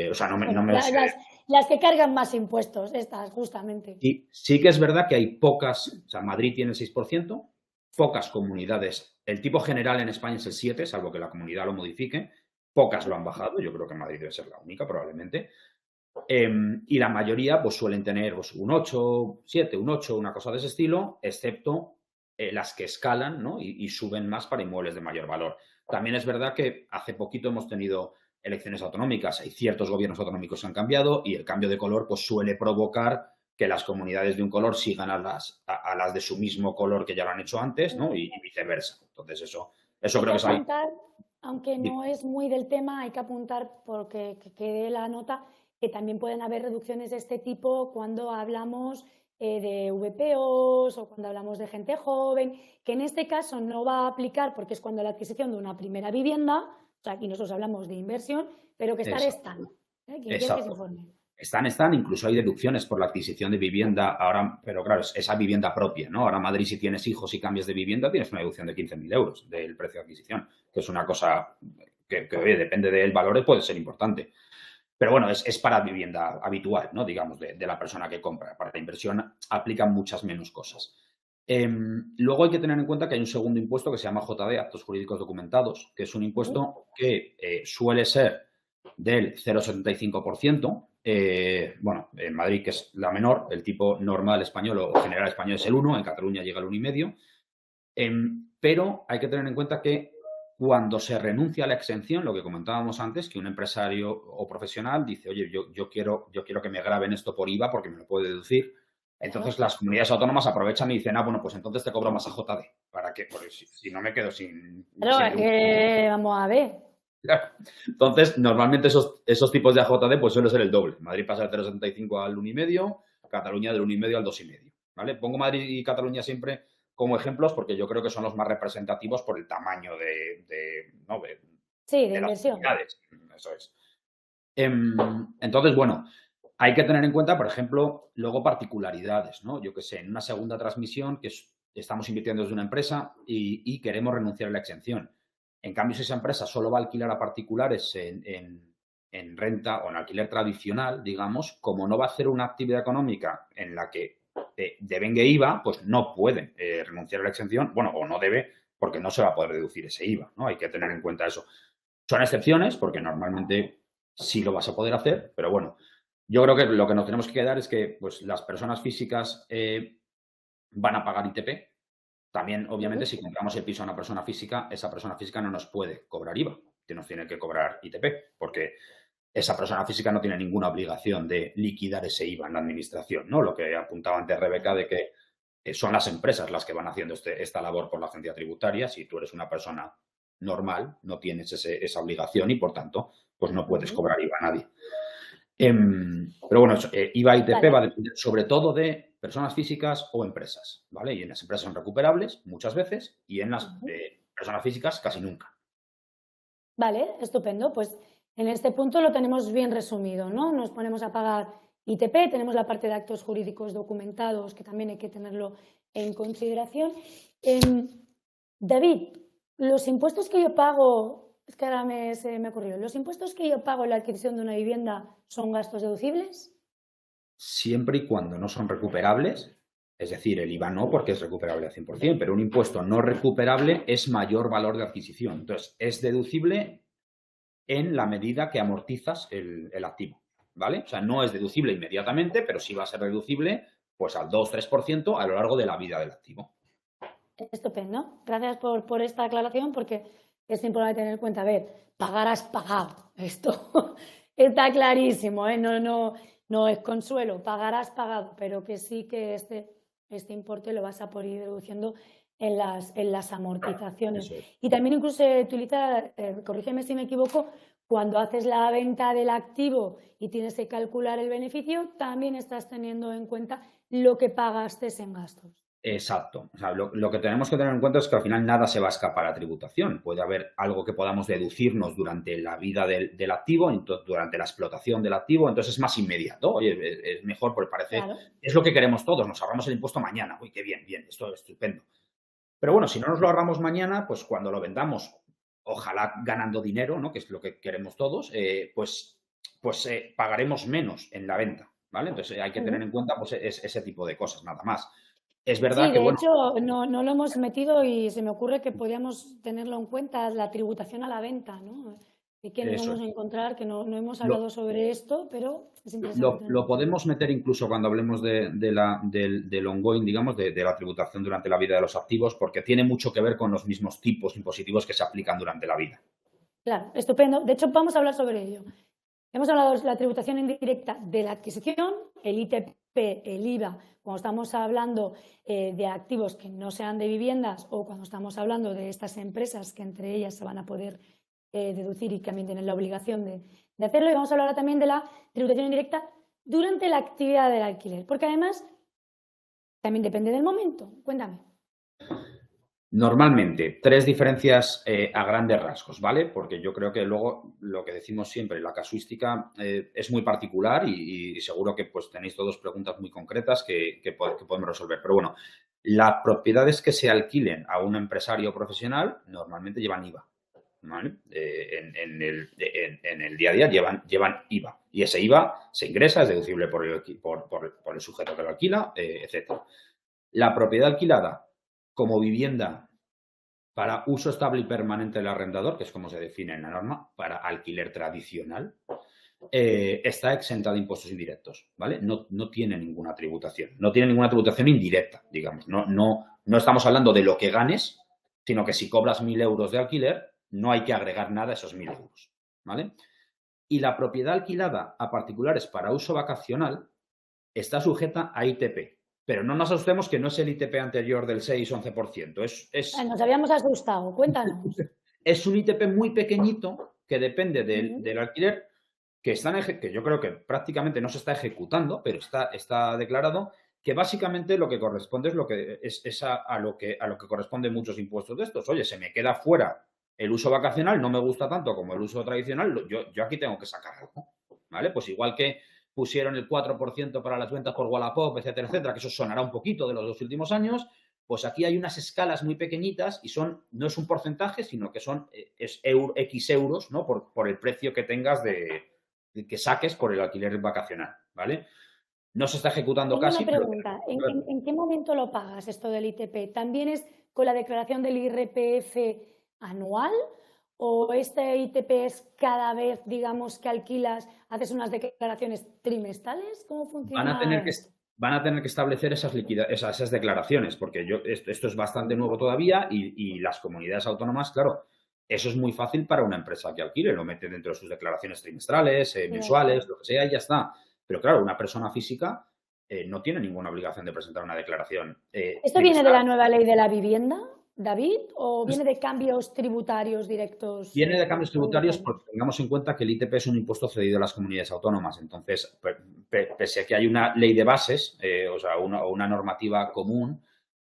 [SPEAKER 2] O sea, no me sé.
[SPEAKER 1] Las que cargan más impuestos, estas, justamente.
[SPEAKER 2] Y sí que es verdad que hay pocas, o sea, Madrid tiene el 6%, pocas comunidades. El tipo general en España es el 7%, salvo que la comunidad lo modifique. Pocas lo han bajado, yo creo que Madrid debe ser la única, probablemente. Y la mayoría pues suelen tener pues, un 8, 7, un 8, una cosa de ese estilo, excepto las que escalan, ¿no? y suben más para inmuebles de mayor valor. También es verdad que hace poquito hemos tenido elecciones autonómicas, hay ciertos gobiernos autonómicos que han cambiado y el cambio de color pues suele provocar que las comunidades de un color sigan a las de su mismo color que ya lo han hecho antes, ¿no? y viceversa. Entonces eso creo que es ahí.
[SPEAKER 1] Aunque no es muy del tema, hay que apuntar, porque que quede la nota, que también pueden haber reducciones de este tipo cuando hablamos de VPOs o cuando hablamos de gente joven, que en este caso no va a aplicar porque es cuando la adquisición de una primera vivienda, o sea, aquí nosotros hablamos de inversión, pero que están. Quien quiera que se informe.
[SPEAKER 2] Están, incluso hay deducciones por la adquisición de vivienda ahora, pero claro, es esa vivienda propia, ¿no? Ahora en Madrid, si tienes hijos y cambias de vivienda, tienes una deducción de 15.000 euros del precio de adquisición, que es una cosa que oye, depende del valor y puede ser importante. Pero bueno, es para vivienda habitual, ¿no? Digamos, de la persona que compra. Para la inversión aplican muchas menos cosas. Luego hay que tener en cuenta que hay un segundo impuesto que se llama JD, Actos Jurídicos Documentados, que es un impuesto que suele ser del 0,75%. Bueno, en Madrid, que es la menor, el tipo normal español o general español es el 1%, en Cataluña llega al 1,5%. Pero hay que tener en cuenta que cuando se renuncia a la exención, lo que comentábamos antes, que un empresario o profesional dice, oye, yo quiero que me graben esto por IVA porque me lo puedo deducir. Entonces las comunidades autónomas aprovechan y dicen, bueno, pues entonces te cobro más a JD. ¿Para qué? Porque si no me quedo sin...
[SPEAKER 1] Claro, vamos a ver.
[SPEAKER 2] Claro. Entonces, normalmente esos tipos de AJD pues suele ser el doble. Madrid pasa del 0,75 al 1,5, Cataluña del 1,5 al 2,5. ¿Vale? Pongo Madrid y Cataluña siempre como ejemplos porque yo creo que son los más representativos por el tamaño de
[SPEAKER 1] inversión.
[SPEAKER 2] Eso es. Entonces, bueno, hay que tener en cuenta, por ejemplo, luego particularidades, ¿no? Yo qué sé, en una segunda transmisión que estamos invirtiendo desde una empresa y queremos renunciar a la exención. En cambio, si esa empresa solo va a alquilar a particulares en renta o en alquiler tradicional, digamos, como no va a hacer una actividad económica en la que devengue IVA, pues no puede renunciar a la exención, bueno, o no debe, porque no se va a poder deducir ese IVA, ¿no? Hay que tener en cuenta eso. Son excepciones, porque normalmente sí lo vas a poder hacer, pero bueno, yo creo que lo que nos tenemos que quedar es que pues, las personas físicas van a pagar ITP. También, obviamente, si compramos el piso a una persona física, esa persona física no nos puede cobrar IVA, que nos tiene que cobrar ITP, porque esa persona física no tiene ninguna obligación de liquidar ese IVA en la administración, ¿no? Lo que apuntaba antes Rebeca de que son las empresas las que van haciendo esta labor por la agencia tributaria. Si tú eres una persona normal, no tienes esa obligación y, por tanto, pues no puedes cobrar IVA a nadie. Pero bueno, IVA ITP va a depender sobre todo de personas físicas o empresas, ¿vale? Y en las empresas son recuperables muchas veces y en las personas físicas casi nunca.
[SPEAKER 1] Vale, estupendo. Pues en este punto lo tenemos bien resumido, ¿no? Nos ponemos a pagar ITP, tenemos la parte de actos jurídicos documentados, que también hay que tenerlo en consideración. David, los impuestos que yo pago, es que ahora se me ocurrió, ¿los impuestos que yo pago en la adquisición de una vivienda son gastos deducibles?
[SPEAKER 2] Siempre y cuando no son recuperables, es decir, el IVA no, porque es recuperable al 100%, pero un impuesto no recuperable es mayor valor de adquisición. Entonces, es deducible en la medida que amortizas el activo, ¿vale? O sea, no es deducible inmediatamente, pero sí va a ser deducible pues al 2-3% a lo largo de la vida del activo.
[SPEAKER 1] Estupendo. Gracias por esta aclaración, porque es importante tener en cuenta, a ver, pagar has pagado. Esto está clarísimo, ¿eh? No es consuelo, pagar has pagado, pero que sí que este importe lo vas a poder ir deduciendo en las amortizaciones.
[SPEAKER 2] Eso es.
[SPEAKER 1] Y también incluso se utiliza, corrígeme si me equivoco, cuando haces la venta del activo y tienes que calcular el beneficio, también estás teniendo en cuenta lo que pagaste en gastos.
[SPEAKER 2] Exacto. O sea, lo que tenemos que tener en cuenta es que al final nada se va a escapar a tributación. Puede haber algo que podamos deducirnos durante la vida del activo, durante la explotación del activo, entonces es más inmediato. Oye, es mejor porque parece,
[SPEAKER 1] Claro.
[SPEAKER 2] es lo que queremos todos, nos ahorramos el impuesto mañana. Uy, qué bien, esto es estupendo. Pero bueno, si no nos lo ahorramos mañana, pues cuando lo vendamos, ojalá ganando dinero, ¿no? Que es lo que queremos todos, pues pagaremos menos en la venta, ¿vale? Entonces hay que tener en cuenta pues, ese tipo de cosas, nada más. Es verdad
[SPEAKER 1] Sí,
[SPEAKER 2] que,
[SPEAKER 1] de
[SPEAKER 2] bueno,
[SPEAKER 1] hecho, no lo hemos metido y se me ocurre que podríamos tenerlo en cuenta, la tributación a la venta, ¿no? Y que nos
[SPEAKER 2] eso
[SPEAKER 1] vamos
[SPEAKER 2] es.
[SPEAKER 1] a encontrar, que no hemos
[SPEAKER 2] Lo,
[SPEAKER 1] hablado sobre esto, pero es interesante
[SPEAKER 2] lo,
[SPEAKER 1] tenerlo
[SPEAKER 2] lo
[SPEAKER 1] en cuenta.
[SPEAKER 2] podemos meter incluso cuando hablemos del ongoing, digamos, de la tributación durante la vida de los activos, porque tiene mucho que ver con los mismos tipos impositivos que se aplican durante la vida.
[SPEAKER 1] Claro, estupendo. De hecho, vamos a hablar sobre ello. Hemos hablado de la tributación indirecta de la adquisición, el ITP, el IVA, cuando estamos hablando de activos que no sean de viviendas o cuando estamos hablando de estas empresas que entre ellas se van a poder deducir y que también tienen la obligación de hacerlo. Y vamos a hablar ahora también de la tributación indirecta durante la actividad del alquiler, porque además también depende del momento. Cuéntame.
[SPEAKER 2] Normalmente, tres diferencias a grandes rasgos, ¿vale? Porque yo creo que luego lo que decimos siempre, la casuística es muy particular y seguro que pues tenéis todos preguntas muy concretas que podemos resolver. Pero bueno, las propiedades que se alquilen a un empresario profesional normalmente llevan IVA, ¿vale? En el día a día llevan IVA y ese IVA se ingresa, es deducible por el sujeto que lo alquila, etc. La propiedad alquilada como vivienda para uso estable y permanente del arrendador, que es como se define en la norma, para alquiler tradicional, está exenta de impuestos indirectos, ¿vale? No tiene ninguna tributación. No tiene ninguna tributación indirecta, digamos. No estamos hablando de lo que ganes, sino que si cobras 1.000 euros de alquiler, no hay que agregar nada a esos 1.000 euros, ¿vale? Y la propiedad alquilada a particulares para uso vacacional está sujeta a ITP. Pero no nos asustemos que no es el ITP anterior del 6-11%.
[SPEAKER 1] Nos habíamos asustado, cuéntanos.
[SPEAKER 2] Es un ITP muy pequeñito que depende del alquiler, que yo creo que prácticamente no se está ejecutando, pero está declarado, que básicamente lo que corresponde es a lo que corresponden muchos impuestos de estos. Oye, se me queda fuera el uso vacacional, no me gusta tanto como el uso tradicional, yo aquí tengo que sacar algo, ¿vale? Pues igual que pusieron el 4% para las ventas por Wallapop, etcétera, etcétera, que eso sonará un poquito de los 2 últimos años, pues aquí hay unas escalas muy pequeñitas y no es un porcentaje, sino que son X euros, ¿no? Por el precio que tengas que saques por el alquiler vacacional, ¿vale? No se está ejecutando
[SPEAKER 1] Tengo
[SPEAKER 2] casi.
[SPEAKER 1] una pregunta. ¿En qué momento lo pagas esto del ITP? ¿También es con la declaración del IRPF anual? ¿O este ITP es cada vez, digamos, que alquilas, haces unas declaraciones trimestrales? ¿Cómo funciona?
[SPEAKER 2] Van a tener que establecer esas declaraciones, porque esto es bastante nuevo todavía y las comunidades autónomas, claro, eso es muy fácil para una empresa que alquile, lo mete dentro de sus declaraciones trimestrales, mensuales, lo que sea, y ya está. Pero claro, una persona física no tiene ninguna obligación de presentar una declaración.
[SPEAKER 1] ¿Esto viene de la nueva ley de la vivienda, David, o viene de cambios tributarios directos?
[SPEAKER 2] Viene de cambios tributarios porque tengamos en cuenta que el ITP es un impuesto cedido a las comunidades autónomas. Entonces, pese a que hay una ley de bases, o sea, una normativa común,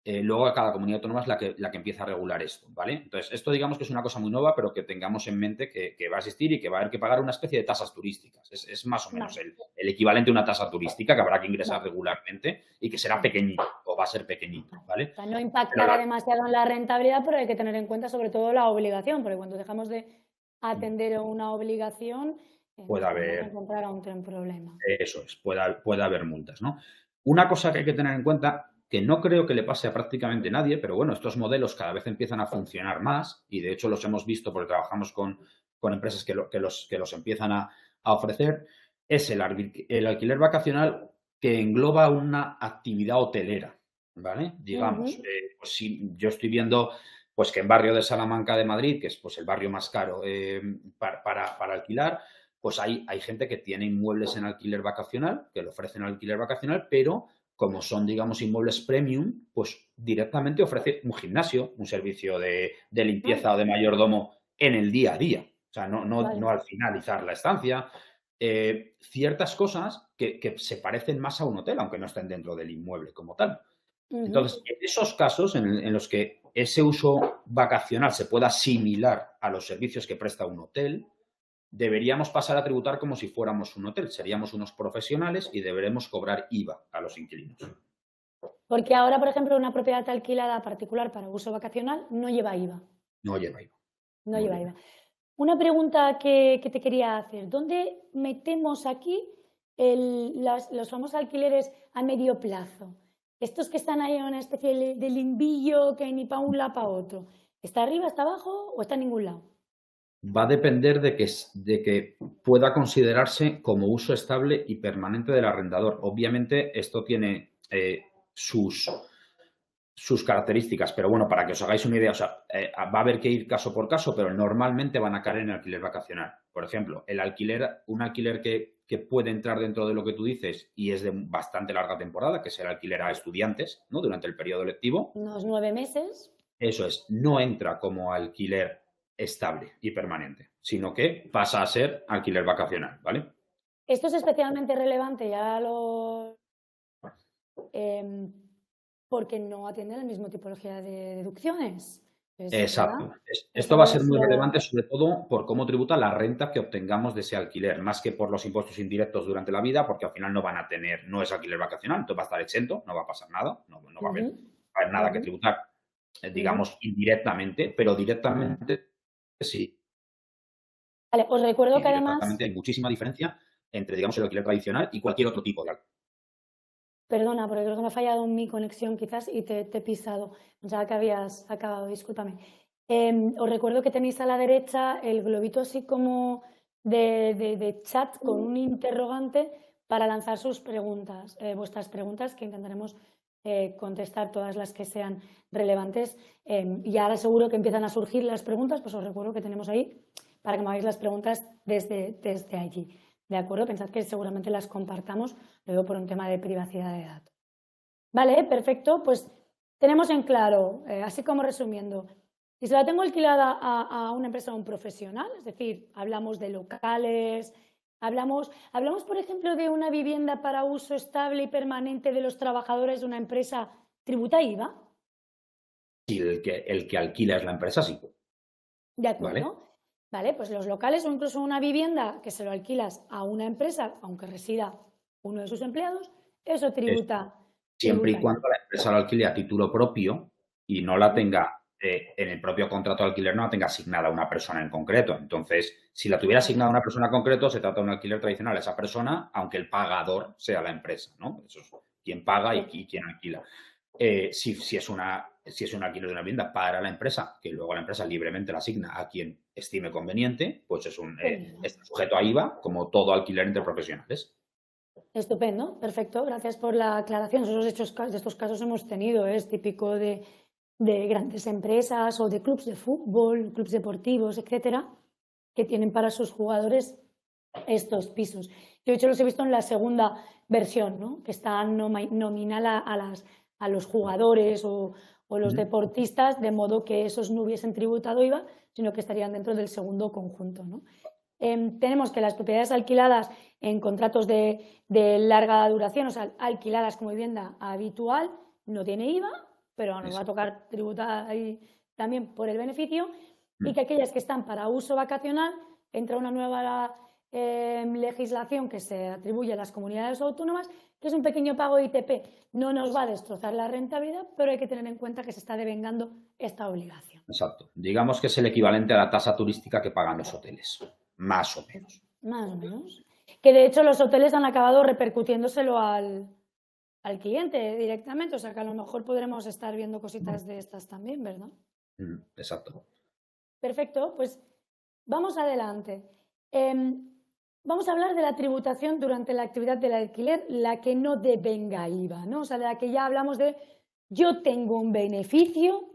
[SPEAKER 2] luego cada comunidad autónoma es la que empieza a regular esto, ¿vale? Entonces, esto digamos que es una cosa muy nueva, pero que tengamos en mente que va a existir y que va a haber que pagar una especie de tasas turísticas. Es más o menos
[SPEAKER 1] Vale,
[SPEAKER 2] el equivalente a una tasa turística que habrá que ingresar
[SPEAKER 1] vale,
[SPEAKER 2] regularmente y que será
[SPEAKER 1] sí,
[SPEAKER 2] pequeñito o va a ser pequeñito,
[SPEAKER 1] vale.
[SPEAKER 2] ¿vale?
[SPEAKER 1] O sea, no
[SPEAKER 2] Pero
[SPEAKER 1] impactará demasiado en la rentabilidad, pero hay que tener en cuenta sobre todo la obligación, porque cuando dejamos de atender una obligación,
[SPEAKER 2] puede
[SPEAKER 1] nos podemos
[SPEAKER 2] haber,
[SPEAKER 1] encontrar ante un problema.
[SPEAKER 2] eso es, puede haber multas, ¿no? Una cosa que hay que tener en cuenta, que no creo que le pase a prácticamente nadie, pero bueno, estos modelos cada vez empiezan a funcionar más y de hecho los hemos visto porque trabajamos con empresas que los empiezan a ofrecer, es el alquiler vacacional que engloba una actividad hotelera, ¿vale? Digamos,
[SPEAKER 1] Ujú,
[SPEAKER 2] pues si yo estoy viendo pues que en barrio de Salamanca de Madrid, que es pues el barrio más caro para alquilar, pues hay gente que tiene inmuebles en alquiler vacacional, que le ofrecen alquiler vacacional, pero como son, digamos, inmuebles premium, pues directamente ofrece un gimnasio, un servicio de
[SPEAKER 1] ah,
[SPEAKER 2] limpieza o de mayordomo en el día a día. O sea, no
[SPEAKER 1] vale.
[SPEAKER 2] al finalizar la estancia. Ciertas cosas que se parecen más a un hotel, aunque no estén dentro del inmueble como tal.
[SPEAKER 1] Ujú.
[SPEAKER 2] Entonces, en esos casos en los que ese uso vacacional se pueda asimilar a los servicios que presta un hotel, deberíamos pasar a tributar como si fuéramos un hotel. Seríamos unos profesionales y deberemos cobrar IVA a los inquilinos.
[SPEAKER 1] Porque ahora, por ejemplo, una propiedad alquilada particular para uso vacacional no lleva IVA.
[SPEAKER 2] No lleva IVA.
[SPEAKER 1] No
[SPEAKER 2] No
[SPEAKER 1] lleva
[SPEAKER 2] lleva.
[SPEAKER 1] IVA. Una pregunta que te quería hacer. ¿Dónde metemos aquí los famosos alquileres a medio plazo? Estos que están ahí en una especie de limbillo que ni para un lado para otro. ¿Está arriba, está abajo o está en ningún lado?
[SPEAKER 2] Va a depender de que pueda considerarse como uso estable y permanente del arrendador. Obviamente, esto tiene sus características, pero bueno, para que os hagáis una idea, o sea, va a haber que ir caso por caso, pero normalmente van a caer en alquiler vacacional. Por ejemplo, un alquiler que puede entrar dentro de lo que tú dices y es de bastante larga temporada, que es el alquiler a estudiantes, ¿no? Durante el periodo lectivo,
[SPEAKER 1] Unos 9 meses.
[SPEAKER 2] eso es, no entra como alquiler estable y permanente, sino que pasa a ser alquiler vacacional, ¿vale?
[SPEAKER 1] Esto es especialmente relevante, ya lo, em, porque no atiende la misma tipología de deducciones. ¿Verdad?
[SPEAKER 2] Exacto. Esto va a
[SPEAKER 1] Eso
[SPEAKER 2] ser
[SPEAKER 1] es
[SPEAKER 2] muy
[SPEAKER 1] lo.
[SPEAKER 2] relevante, sobre todo por cómo tributa la renta que obtengamos de ese alquiler, más que por los impuestos indirectos durante la vida, porque al final no van a tener, no es alquiler vacacional, entonces va a estar exento, no va a pasar nada, no
[SPEAKER 1] Ujú,
[SPEAKER 2] va a haber nada que
[SPEAKER 1] ujú,
[SPEAKER 2] tributar,
[SPEAKER 1] ujú.
[SPEAKER 2] digamos, indirectamente, pero directamente sí.
[SPEAKER 1] Vale, os recuerdo
[SPEAKER 2] Y
[SPEAKER 1] que además.
[SPEAKER 2] directamente hay muchísima diferencia entre, digamos, el alquiler tradicional y cualquier otro tipo de alquiler.
[SPEAKER 1] Perdona, porque creo que me ha fallado mi conexión quizás y te he pisado. Pensaba que habías acabado, discúlpame. Os recuerdo que tenéis a la derecha el globito así como de chat con un interrogante para lanzar sus preguntas, vuestras preguntas, que intentaremos contestar todas las que sean relevantes. Y ahora seguro que empiezan a surgir las preguntas, pues os recuerdo que tenemos ahí para que me hagáis las preguntas desde allí. ¿De acuerdo? Pensad que seguramente las compartamos luego por un tema de privacidad de datos. Vale, perfecto. Pues tenemos en claro, así como resumiendo, si se la tengo alquilada a una empresa o a un profesional, es decir, hablamos de locales, hablamos, por ejemplo, de una vivienda para uso estable y permanente de los trabajadores de una empresa, ¿tributa IVA?
[SPEAKER 2] Y el que alquila es la empresa, sí,
[SPEAKER 1] De
[SPEAKER 2] ¿vale?
[SPEAKER 1] acuerdo. Vale, pues los locales o incluso una vivienda que se lo alquilas a una empresa, aunque resida uno de sus empleados, eso
[SPEAKER 2] Es
[SPEAKER 1] tributa,
[SPEAKER 2] siempre y
[SPEAKER 1] tributa
[SPEAKER 2] cuando
[SPEAKER 1] IVA.
[SPEAKER 2] la empresa lo alquile a título propio y no la tenga en el propio contrato de alquiler, no la tenga asignada a una persona en concreto. Entonces, si la tuviera asignada a una persona en concreto, se trata de un alquiler tradicional a esa persona, aunque el pagador sea la empresa, ¿no? Eso es quien paga y quien alquila. Si es un alquiler de una vivienda para la empresa, que luego la empresa libremente la asigna a quien estime conveniente, pues
[SPEAKER 1] Genial.
[SPEAKER 2] está sujeto a IVA, como todo alquiler entre profesionales.
[SPEAKER 1] Estupendo, perfecto. Gracias por la aclaración. Nosotros de estos casos hemos tenido, es típico de grandes empresas o de clubes de fútbol, clubes deportivos, etcétera, que tienen para sus jugadores estos pisos. Yo, de hecho, los he visto en la segunda versión, ¿no? Que está nominal a los jugadores o los
[SPEAKER 2] Ujú.
[SPEAKER 1] deportistas, de modo que esos no hubiesen tributado IVA, sino que estarían dentro del segundo conjunto, ¿no? Tenemos que las propiedades alquiladas en contratos de larga duración, o sea, alquiladas como vivienda habitual, no tiene IVA, pero nos va a tocar tributar ahí también por el beneficio, y
[SPEAKER 2] Mm.
[SPEAKER 1] que aquellas que están para uso vacacional, entra una nueva legislación que se atribuye a las comunidades autónomas, que es un pequeño pago de ITP. No nos va a destrozar la rentabilidad, pero hay que tener en cuenta que se está devengando esta obligación.
[SPEAKER 2] Exacto. Digamos que es el equivalente a la tasa turística que pagan los hoteles, más o menos.
[SPEAKER 1] Más o menos. Que de hecho los hoteles han acabado repercutiéndoselo al cliente directamente, o sea que a lo mejor podremos estar viendo cositas de estas también, ¿verdad?
[SPEAKER 2] Exacto.
[SPEAKER 1] Perfecto, pues vamos adelante. Vamos a hablar de la tributación durante la actividad del alquiler, la que no devenga IVA, ¿no? O sea, de la que ya hablamos de yo tengo un beneficio,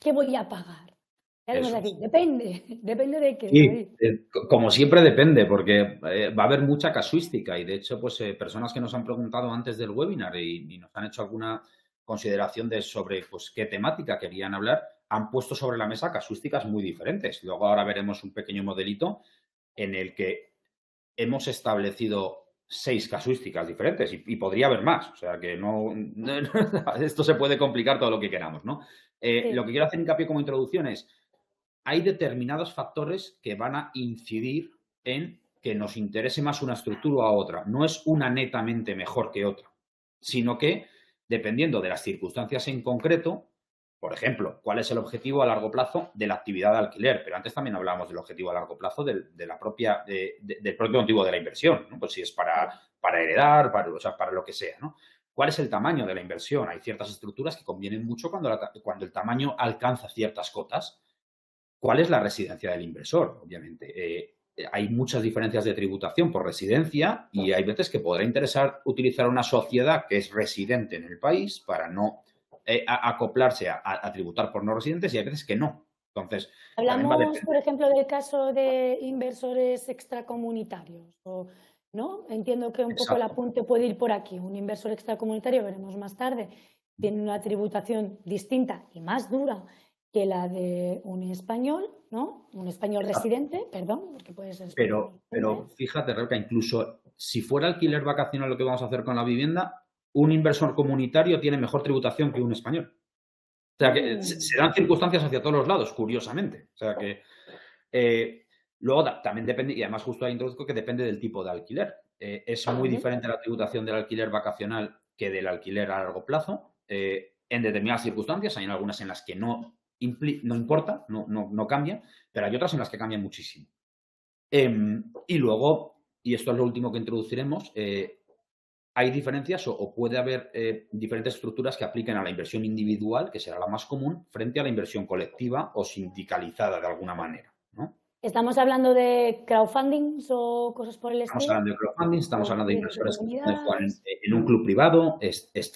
[SPEAKER 1] ¿qué voy a pagar? Ya tenemos
[SPEAKER 2] Eso
[SPEAKER 1] aquí,
[SPEAKER 2] es.
[SPEAKER 1] depende de qué,
[SPEAKER 2] Sí,
[SPEAKER 1] David.
[SPEAKER 2] como siempre depende, porque va a haber mucha casuística y de hecho, pues personas que nos han preguntado antes del webinar y nos han hecho alguna consideración sobre pues, qué temática querían hablar, han puesto sobre la mesa casuísticas muy diferentes. Luego ahora veremos un pequeño modelito en el que hemos establecido 6 casuísticas diferentes y podría haber más. O sea que esto se puede complicar todo lo que queramos, ¿no? Lo que
[SPEAKER 1] Sí.
[SPEAKER 2] quiero hacer hincapié como introducción es hay determinados factores que van a incidir en que nos interese más una estructura u otra. No es una netamente mejor que otra, sino que, dependiendo de las circunstancias en concreto, por ejemplo, cuál es el objetivo a largo plazo de la actividad de alquiler, pero antes también hablábamos del objetivo a largo plazo del propio motivo de la inversión, ¿no? Pues si es para heredar, o sea, para lo que sea, ¿no? ¿Cuál es el tamaño de la inversión? Hay ciertas estructuras que convienen mucho cuando el tamaño alcanza ciertas cotas. ¿Cuál es la residencia del inversor? Obviamente, hay muchas diferencias de tributación por residencia y hay veces que podrá interesar utilizar una sociedad que es residente en el país para no acoplarse a tributar por no residentes y hay veces que no. Entonces, también va a
[SPEAKER 1] Hablamos,
[SPEAKER 2] depender.
[SPEAKER 1] por ejemplo, del caso de inversores extracomunitarios, ¿no? Entiendo que un poco el
[SPEAKER 2] Exacto.
[SPEAKER 1] apunte puede ir por aquí. Un inversor extracomunitario, veremos más tarde, tiene una tributación distinta y más dura que la de un español, ¿no? Un español
[SPEAKER 2] Exacto.
[SPEAKER 1] residente, perdón, porque puede ser español
[SPEAKER 2] Pero
[SPEAKER 1] residente.
[SPEAKER 2] fíjate, Rebeca, incluso si fuera alquiler vacacional lo que vamos a hacer con la vivienda, un inversor comunitario tiene mejor tributación que un español. O sea, que se dan circunstancias hacia todos los lados, curiosamente. O sea, que luego también depende, y además justo ahí introduzco que depende del tipo de alquiler. Es muy diferente la tributación del alquiler vacacional que del alquiler a largo plazo. En determinadas circunstancias, hay algunas en las que no importa, no cambia, pero hay otras en las que cambian muchísimo. Y luego, y esto es lo último que introduciremos, hay diferencias o puede haber diferentes estructuras que apliquen a la inversión individual, que será la más común, frente a la inversión colectiva o sindicalizada de alguna manera, ¿no?
[SPEAKER 1] ¿Estamos hablando de crowdfunding o cosas por el
[SPEAKER 2] Estamos
[SPEAKER 1] estilo?
[SPEAKER 2] hablando de crowdfunding, estamos
[SPEAKER 1] ¿O
[SPEAKER 2] hablando de
[SPEAKER 1] proyectos de
[SPEAKER 2] inversores que pueden jugar
[SPEAKER 1] comunidades?
[SPEAKER 2] en un club privado.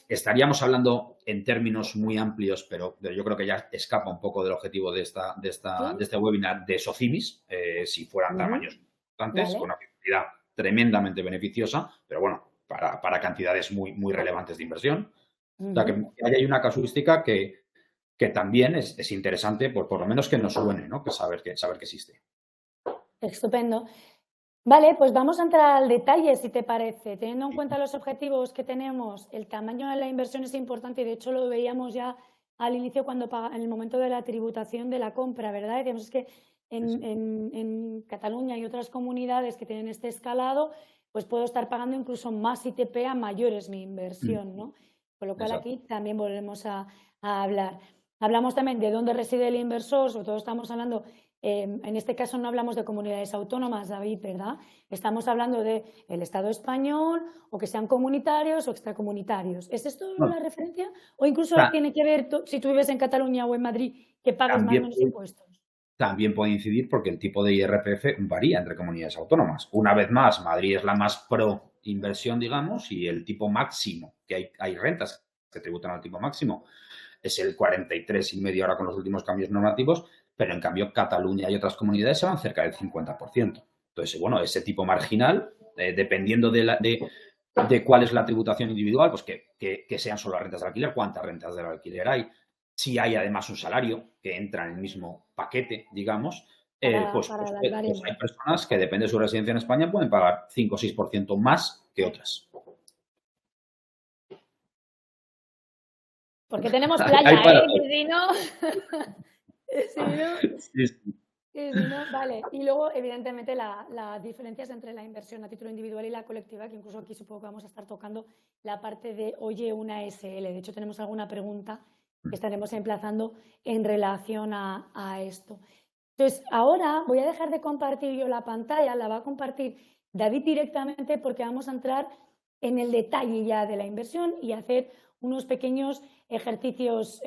[SPEAKER 2] Estaríamos hablando en términos muy amplios, pero yo creo que ya escapa un poco del objetivo de
[SPEAKER 1] ¿Sí?
[SPEAKER 2] este webinar de SOCIMIS, si fueran tamaños importantes, con
[SPEAKER 1] Vale.
[SPEAKER 2] una finalidad tremendamente beneficiosa, pero bueno, para cantidades muy, muy relevantes de inversión. O sea, que ahí hay una casuística que también es interesante, por lo menos que nos suene, ¿no? Que saber que existe.
[SPEAKER 1] Estupendo. Vale, pues vamos a entrar al detalle, si te parece. Teniendo en cuenta los objetivos que tenemos, el tamaño de la inversión es importante y de hecho lo veíamos ya al inicio en el momento de la tributación de la compra, ¿verdad? Decíamos es que en Cataluña y otras comunidades que tienen este escalado, pues puedo estar pagando incluso más ITP a mayores mi inversión, ¿no? Con lo cual
[SPEAKER 2] Exacto.
[SPEAKER 1] aquí también volvemos a hablar. Hablamos también de dónde reside el inversor, sobre todo estamos hablando, en este caso no hablamos de comunidades autónomas, David, ¿verdad? Estamos hablando del Estado español o que sean comunitarios o extracomunitarios. ¿Es esto
[SPEAKER 2] No,
[SPEAKER 1] la referencia? ¿O incluso
[SPEAKER 2] ta-
[SPEAKER 1] tiene que ver si tú vives en Cataluña o en Madrid que pagues más o
[SPEAKER 2] también
[SPEAKER 1] menos impuestos?
[SPEAKER 2] También puede incidir porque el tipo de IRPF varía entre comunidades autónomas. Una vez más, Madrid es la más pro inversión, digamos, y el tipo máximo, que hay rentas que tributan al tipo máximo, es el 43,5 ahora con los últimos cambios normativos, pero en cambio Cataluña y otras comunidades se van cerca del 50%. Entonces, bueno, ese tipo marginal, dependiendo de cuál es la tributación individual, pues que sean solo las rentas de alquiler, cuántas rentas del alquiler hay, si hay además un salario que entra en el mismo paquete, digamos,
[SPEAKER 1] Para las
[SPEAKER 2] pues hay
[SPEAKER 1] variables.
[SPEAKER 2] personas que, depende de su residencia en España, pueden pagar 5 o 6% más que otras.
[SPEAKER 1] Porque tenemos
[SPEAKER 2] Hay
[SPEAKER 1] playa,
[SPEAKER 2] para
[SPEAKER 1] ¿eh?
[SPEAKER 2] todo.
[SPEAKER 1] Que si no, que si no,
[SPEAKER 2] Sí, sí.
[SPEAKER 1] que si no, vale. Y luego, evidentemente, las diferencias entre la inversión a título individual y la colectiva, que incluso aquí supongo que vamos a estar tocando la parte de, oye, una SL. De hecho, tenemos alguna pregunta que estaremos emplazando en relación a esto. Entonces, ahora voy a dejar de compartir yo la pantalla, la va a compartir David directamente porque vamos a entrar en el detalle ya de la inversión y hacer unos pequeños ejercicios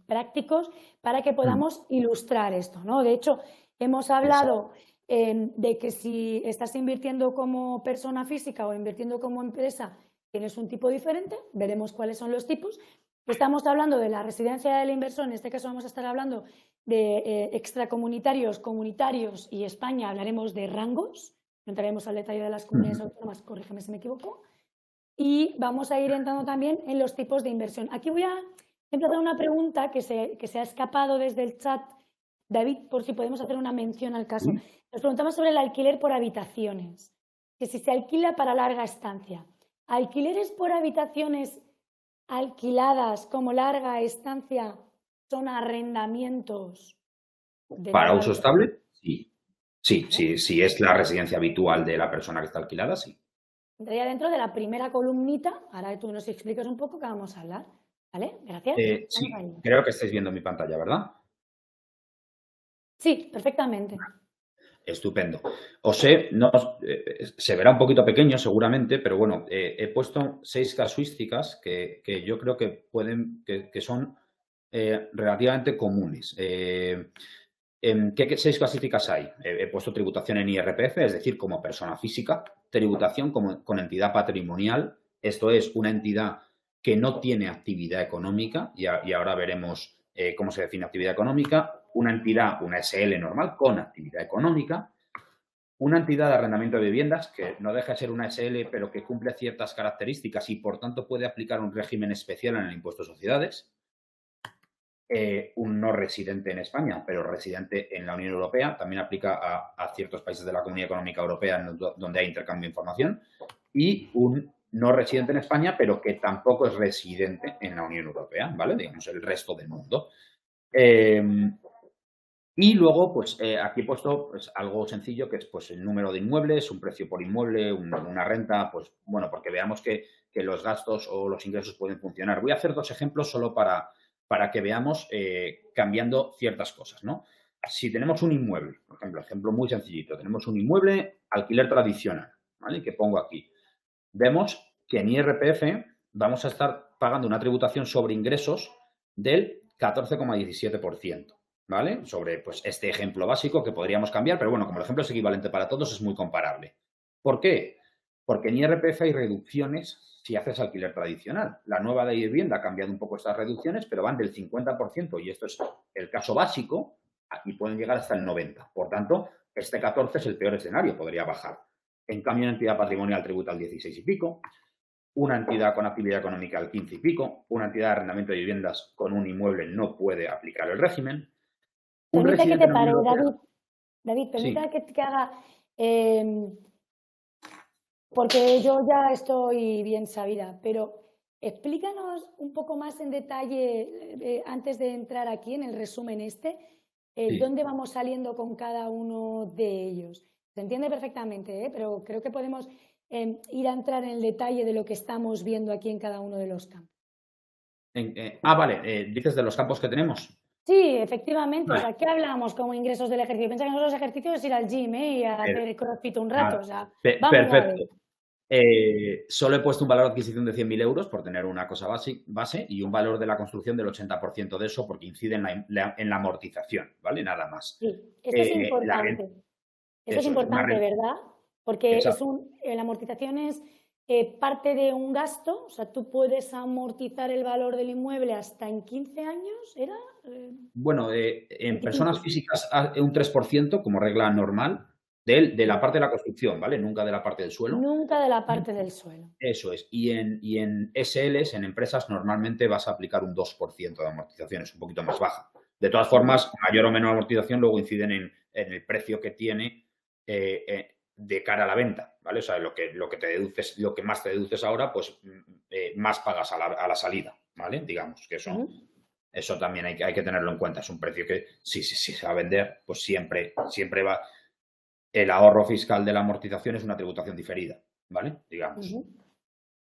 [SPEAKER 1] prácticos para que podamos ilustrar esto, ¿no? De hecho, hemos hablado de que si estás invirtiendo como persona física o invirtiendo como empresa, tienes un tipo diferente, veremos cuáles son los tipos. Estamos hablando de la residencia del inversor, en este caso vamos a estar hablando de extracomunitarios, comunitarios y España hablaremos de rangos, no entraremos al detalle de las comunidades autónomas, corrígeme si me equivoco, y vamos a ir entrando también en los tipos de inversión. Aquí voy a empezar una pregunta que se ha escapado desde el chat, David, por si podemos hacer una mención al caso. Nos preguntamos sobre el alquiler por habitaciones, que si se alquila para larga estancia. ¿Alquileres por habitaciones alquiladas como larga estancia son arrendamientos de
[SPEAKER 2] ¿Para
[SPEAKER 1] larga
[SPEAKER 2] uso
[SPEAKER 1] duración?
[SPEAKER 2] estable? Sí. Sí,
[SPEAKER 1] ¿Vale?
[SPEAKER 2] sí, sí es la residencia habitual de la persona que está alquilada, sí.
[SPEAKER 1] Entraría dentro de la primera columnita. Ahora tú nos explicas un poco qué vamos a hablar. ¿Vale? Gracias. Vamos a
[SPEAKER 2] Sí,
[SPEAKER 1] ello.
[SPEAKER 2] creo que estáis viendo mi pantalla, ¿verdad?
[SPEAKER 1] Sí, perfectamente.
[SPEAKER 2] Estupendo. Se verá un poquito pequeño seguramente, pero bueno, he puesto 6 casuísticas que yo creo que que son relativamente comunes. ¿Qué 6 casuísticas hay? He puesto tributación en IRPF, es decir, como persona física, tributación con entidad patrimonial, esto es una entidad que no tiene actividad económica, y ahora veremos cómo se define actividad económica, una entidad, una SL normal con actividad económica, una entidad de arrendamiento de viviendas que no deja de ser una SL, pero que cumple ciertas características y, por tanto, puede aplicar un régimen especial en el impuesto de sociedades, un no residente en España, pero residente en la Unión Europea, también aplica a ciertos países de la Comunidad Económica Europea donde hay intercambio de información, y un no residente en España, pero que tampoco es residente en la Unión Europea, ¿vale? Digamos, el resto del mundo. Y luego, pues aquí he puesto pues, algo sencillo, que es pues, el número de inmuebles, un precio por inmueble, una renta, pues bueno, porque veamos que los gastos o los ingresos pueden funcionar. Voy a hacer 2 ejemplos solo para que veamos cambiando ciertas cosas, ¿no? Si tenemos un inmueble, por ejemplo muy sencillito, tenemos un inmueble alquiler tradicional, ¿vale? Que pongo aquí. Vemos que en IRPF vamos a estar pagando una tributación sobre ingresos del 14,17%. ¿Vale? Sobre pues, este ejemplo básico que podríamos cambiar, pero bueno, como el ejemplo es equivalente para todos, es muy comparable. ¿Por qué? Porque en IRPF hay reducciones si haces alquiler tradicional. La nueva ley de vivienda ha cambiado un poco estas reducciones, pero van del 50%, y esto es el caso básico, y pueden llegar hasta el 90%. Por tanto, este 14 es el peor escenario, podría bajar. En cambio, una entidad patrimonial tributa al 16 y pico, una entidad con actividad económica al 15 y pico, una entidad de arrendamiento de viviendas con un inmueble no puede aplicar el régimen. Un
[SPEAKER 1] Permite que
[SPEAKER 2] residente
[SPEAKER 1] te
[SPEAKER 2] en la Unión
[SPEAKER 1] pare,
[SPEAKER 2] Europea.
[SPEAKER 1] David,
[SPEAKER 2] Sí,
[SPEAKER 1] permita que haga, porque yo ya estoy bien sabida, pero explícanos un poco más en detalle, antes de entrar aquí en el resumen
[SPEAKER 2] sí.
[SPEAKER 1] dónde vamos saliendo con cada uno de ellos. Se entiende perfectamente, pero creo que podemos ir a entrar en el detalle de lo que estamos viendo aquí en cada uno de los campos.
[SPEAKER 2] Vale, dices de los campos que tenemos.
[SPEAKER 1] Sí, efectivamente. O
[SPEAKER 2] Vale,
[SPEAKER 1] sea, ¿qué hablamos como ingresos del ejercicio? Piensa que nosotros los ejercicios es ir al gym y a hacer crossfit un rato.
[SPEAKER 2] vale,
[SPEAKER 1] O sea, vamos a ver.
[SPEAKER 2] perfecto. Solo he puesto un valor de adquisición de 100.000 euros por tener una cosa base y un valor de la construcción del 80% de eso porque incide en la amortización, ¿vale? Nada más.
[SPEAKER 1] Sí, esto es
[SPEAKER 2] La
[SPEAKER 1] importante.
[SPEAKER 2] renta,
[SPEAKER 1] Esto es
[SPEAKER 2] eso es, una
[SPEAKER 1] importante,
[SPEAKER 2] renta.
[SPEAKER 1] ¿verdad? Porque
[SPEAKER 2] Exacto.
[SPEAKER 1] la amortización es parte de un gasto. O sea, tú puedes amortizar el valor del inmueble hasta en 15 años, ¿era?
[SPEAKER 2] Bueno, en
[SPEAKER 1] 25.
[SPEAKER 2] personas físicas un 3% como regla normal de la parte de la construcción, ¿vale? Nunca de la parte del suelo.
[SPEAKER 1] Nunca de la parte del suelo.
[SPEAKER 2] Eso es. Y en SLs, en empresas, normalmente vas a aplicar un 2% de amortización, es un poquito más baja. De todas formas, mayor o menor amortización luego inciden en el precio que tiene de cara a la venta, ¿vale? O sea, lo que te deduces, lo que más te deduces ahora, pues más pagas a la salida, ¿vale? Digamos que
[SPEAKER 1] Ujú.
[SPEAKER 2] eso también hay que tenerlo en cuenta. Es un precio que, si se va a vender, pues siempre va. El ahorro fiscal de la amortización es una tributación diferida, ¿vale? Digamos.
[SPEAKER 1] Ujú.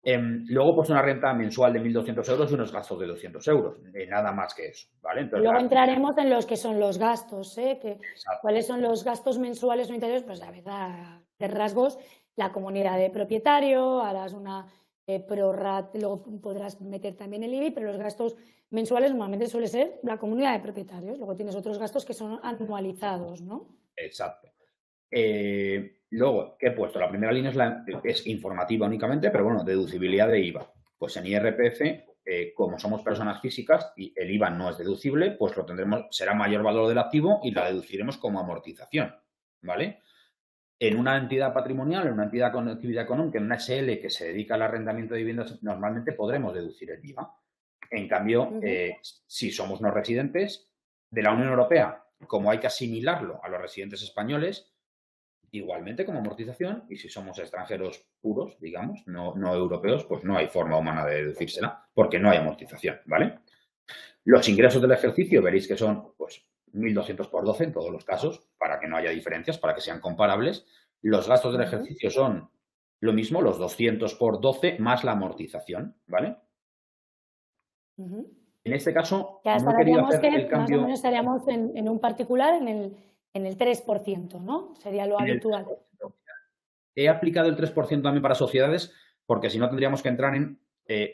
[SPEAKER 2] Luego, pues una renta mensual de 1.200 euros y unos gastos de 200 euros. Nada más que eso, ¿vale? Entonces,
[SPEAKER 1] Luego entraremos en los que son los gastos, ¿eh?
[SPEAKER 2] exacto,
[SPEAKER 1] ¿Cuáles son los gastos mensuales o unitarios? Pues la verdad, de rasgos, la comunidad de propietario, harás una prorrata, luego podrás meter también el IBI, pero los gastos mensuales normalmente suele ser la comunidad de propietarios. Luego tienes otros gastos que son anualizados, ¿no?
[SPEAKER 2] exacto. Luego, ¿qué he puesto? La primera línea es informativa únicamente, pero bueno, deducibilidad de IVA. Pues en IRPF, como somos personas físicas y el IVA no es deducible, pues lo tendremos, será mayor valor del activo y la deduciremos como amortización, ¿vale? En una entidad patrimonial, en una entidad con actividad económica, en una SL que se dedica al arrendamiento de viviendas, normalmente podremos deducir el IVA. En cambio, si somos no residentes de la Unión Europea, como hay que asimilarlo a los residentes españoles, igualmente como amortización, y si somos extranjeros puros, digamos, no europeos, pues no hay forma humana de deducírsela, porque no hay amortización, ¿vale? Los ingresos del ejercicio veréis que son, pues, 1.200 por 12 en todos los casos, para que no haya diferencias, para que sean comparables. Los gastos del ejercicio son lo mismo, los 200 por 12 más la amortización, ¿vale? En este caso,
[SPEAKER 1] Ya
[SPEAKER 2] no he querido
[SPEAKER 1] estaríamos
[SPEAKER 2] hacer el
[SPEAKER 1] que más o menos
[SPEAKER 2] cambio
[SPEAKER 1] estaríamos en un particular en el 3%, ¿no? Sería lo
[SPEAKER 2] en el
[SPEAKER 1] habitual.
[SPEAKER 2] 3%. He aplicado el 3% también para sociedades porque si no tendríamos que entrar en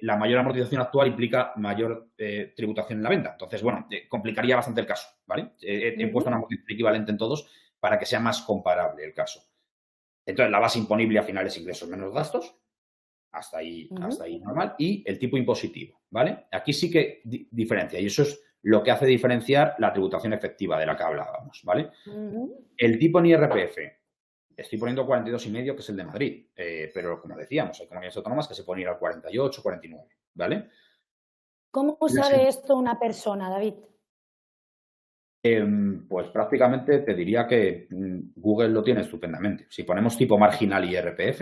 [SPEAKER 2] la mayor amortización actual implica mayor tributación en la venta. Entonces, bueno, complicaría bastante el caso, ¿vale? He puesto una amortización equivalente en todos para que sea más comparable el caso. Entonces, la base imponible al final es ingresos menos gastos, hasta ahí normal, y el tipo impositivo, ¿vale? Aquí sí que diferencia, y eso es lo que hace diferenciar la tributación efectiva de la que hablábamos, ¿vale? El tipo en IRPF, estoy poniendo 42,5, que es el de Madrid, pero como decíamos, hay comunidades autónomas que se pueden ir al 48, 49, ¿vale?
[SPEAKER 1] ¿Cómo sabe esto una persona, David?
[SPEAKER 2] Pues prácticamente te diría que Google lo tiene estupendamente. Si ponemos tipo marginal IRPF,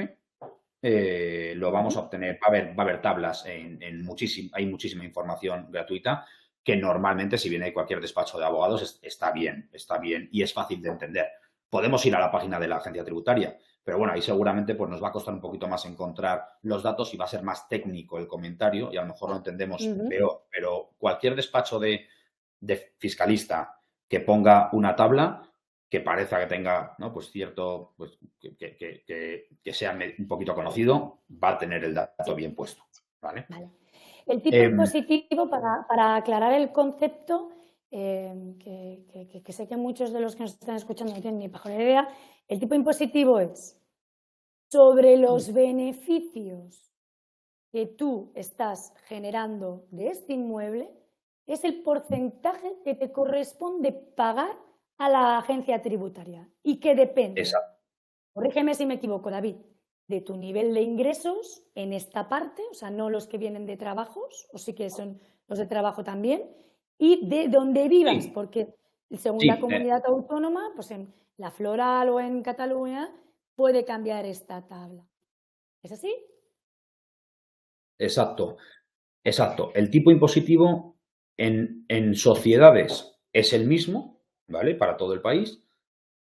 [SPEAKER 2] lo vamos a obtener. Va a haber tablas hay muchísima información gratuita que normalmente, si viene de cualquier despacho de abogados, está bien y es fácil de entender. Podemos ir a la página de la agencia tributaria, pero bueno, ahí seguramente pues, nos va a costar un poquito más encontrar los datos y va a ser más técnico el comentario y a lo mejor lo entendemos peor. Pero cualquier despacho de fiscalista que ponga una tabla que parezca que tenga, ¿no? Pues cierto, pues que sea un poquito conocido, va a tener el dato bien puesto, ¿vale?
[SPEAKER 1] El tipo impositivo, para aclarar el concepto, que sé que muchos de los que nos están escuchando no tienen ni pajolera idea, el tipo impositivo es sobre los beneficios que tú estás generando de este inmueble, es el porcentaje que te corresponde pagar a la agencia tributaria y que depende,
[SPEAKER 2] exacto,
[SPEAKER 1] corrígeme si me equivoco, David, de tu nivel de ingresos en esta parte, o sea, no los que vienen de trabajos, o sí que son los de trabajo también, y de donde vivas, porque según la comunidad autónoma, pues en la Floral o en Cataluña, puede cambiar esta tabla. ¿Es así?
[SPEAKER 2] Exacto. El tipo impositivo en sociedades es el mismo, ¿vale? Para todo el país.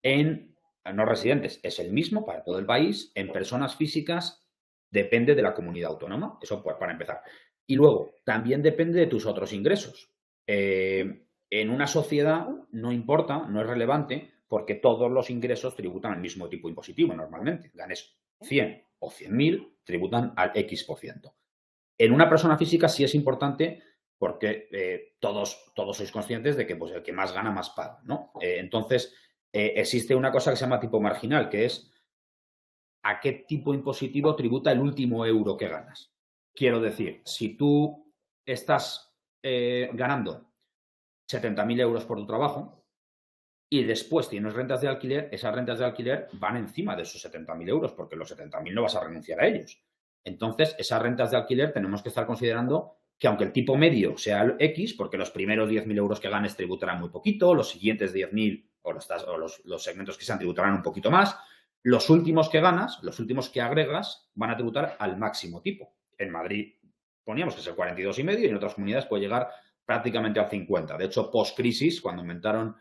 [SPEAKER 2] En no residentes es el mismo para todo el país. En personas físicas depende de la comunidad autónoma. Eso pues, para empezar. Y luego, también depende de tus otros ingresos. En una sociedad no importa, no es relevante, porque todos los ingresos tributan al mismo tipo impositivo normalmente. Ganes 100 o 100.000, tributan al X%. En una persona física sí es importante porque todos sois conscientes de que pues, el que más gana, más paga, ¿no? Entonces, existe una cosa que se llama tipo marginal, que es a qué tipo impositivo tributa el último euro que ganas. Quiero decir, si tú estás ganando 70.000 euros por tu trabajo y después tienes rentas de alquiler, esas rentas de alquiler van encima de esos 70.000 euros porque los 70.000 no vas a renunciar a ellos. Entonces, esas rentas de alquiler tenemos que estar considerando que aunque el tipo medio sea el X, porque los primeros 10.000 euros que ganes tributarán muy poquito, los siguientes 10.000 o los segmentos que sean tributarán un poquito más, los últimos que ganas, los últimos que agregas, van a tributar al máximo tipo. En Madrid, poníamos que es el 42,5 y en otras comunidades puede llegar prácticamente al 50. De hecho, post-crisis, cuando aumentaron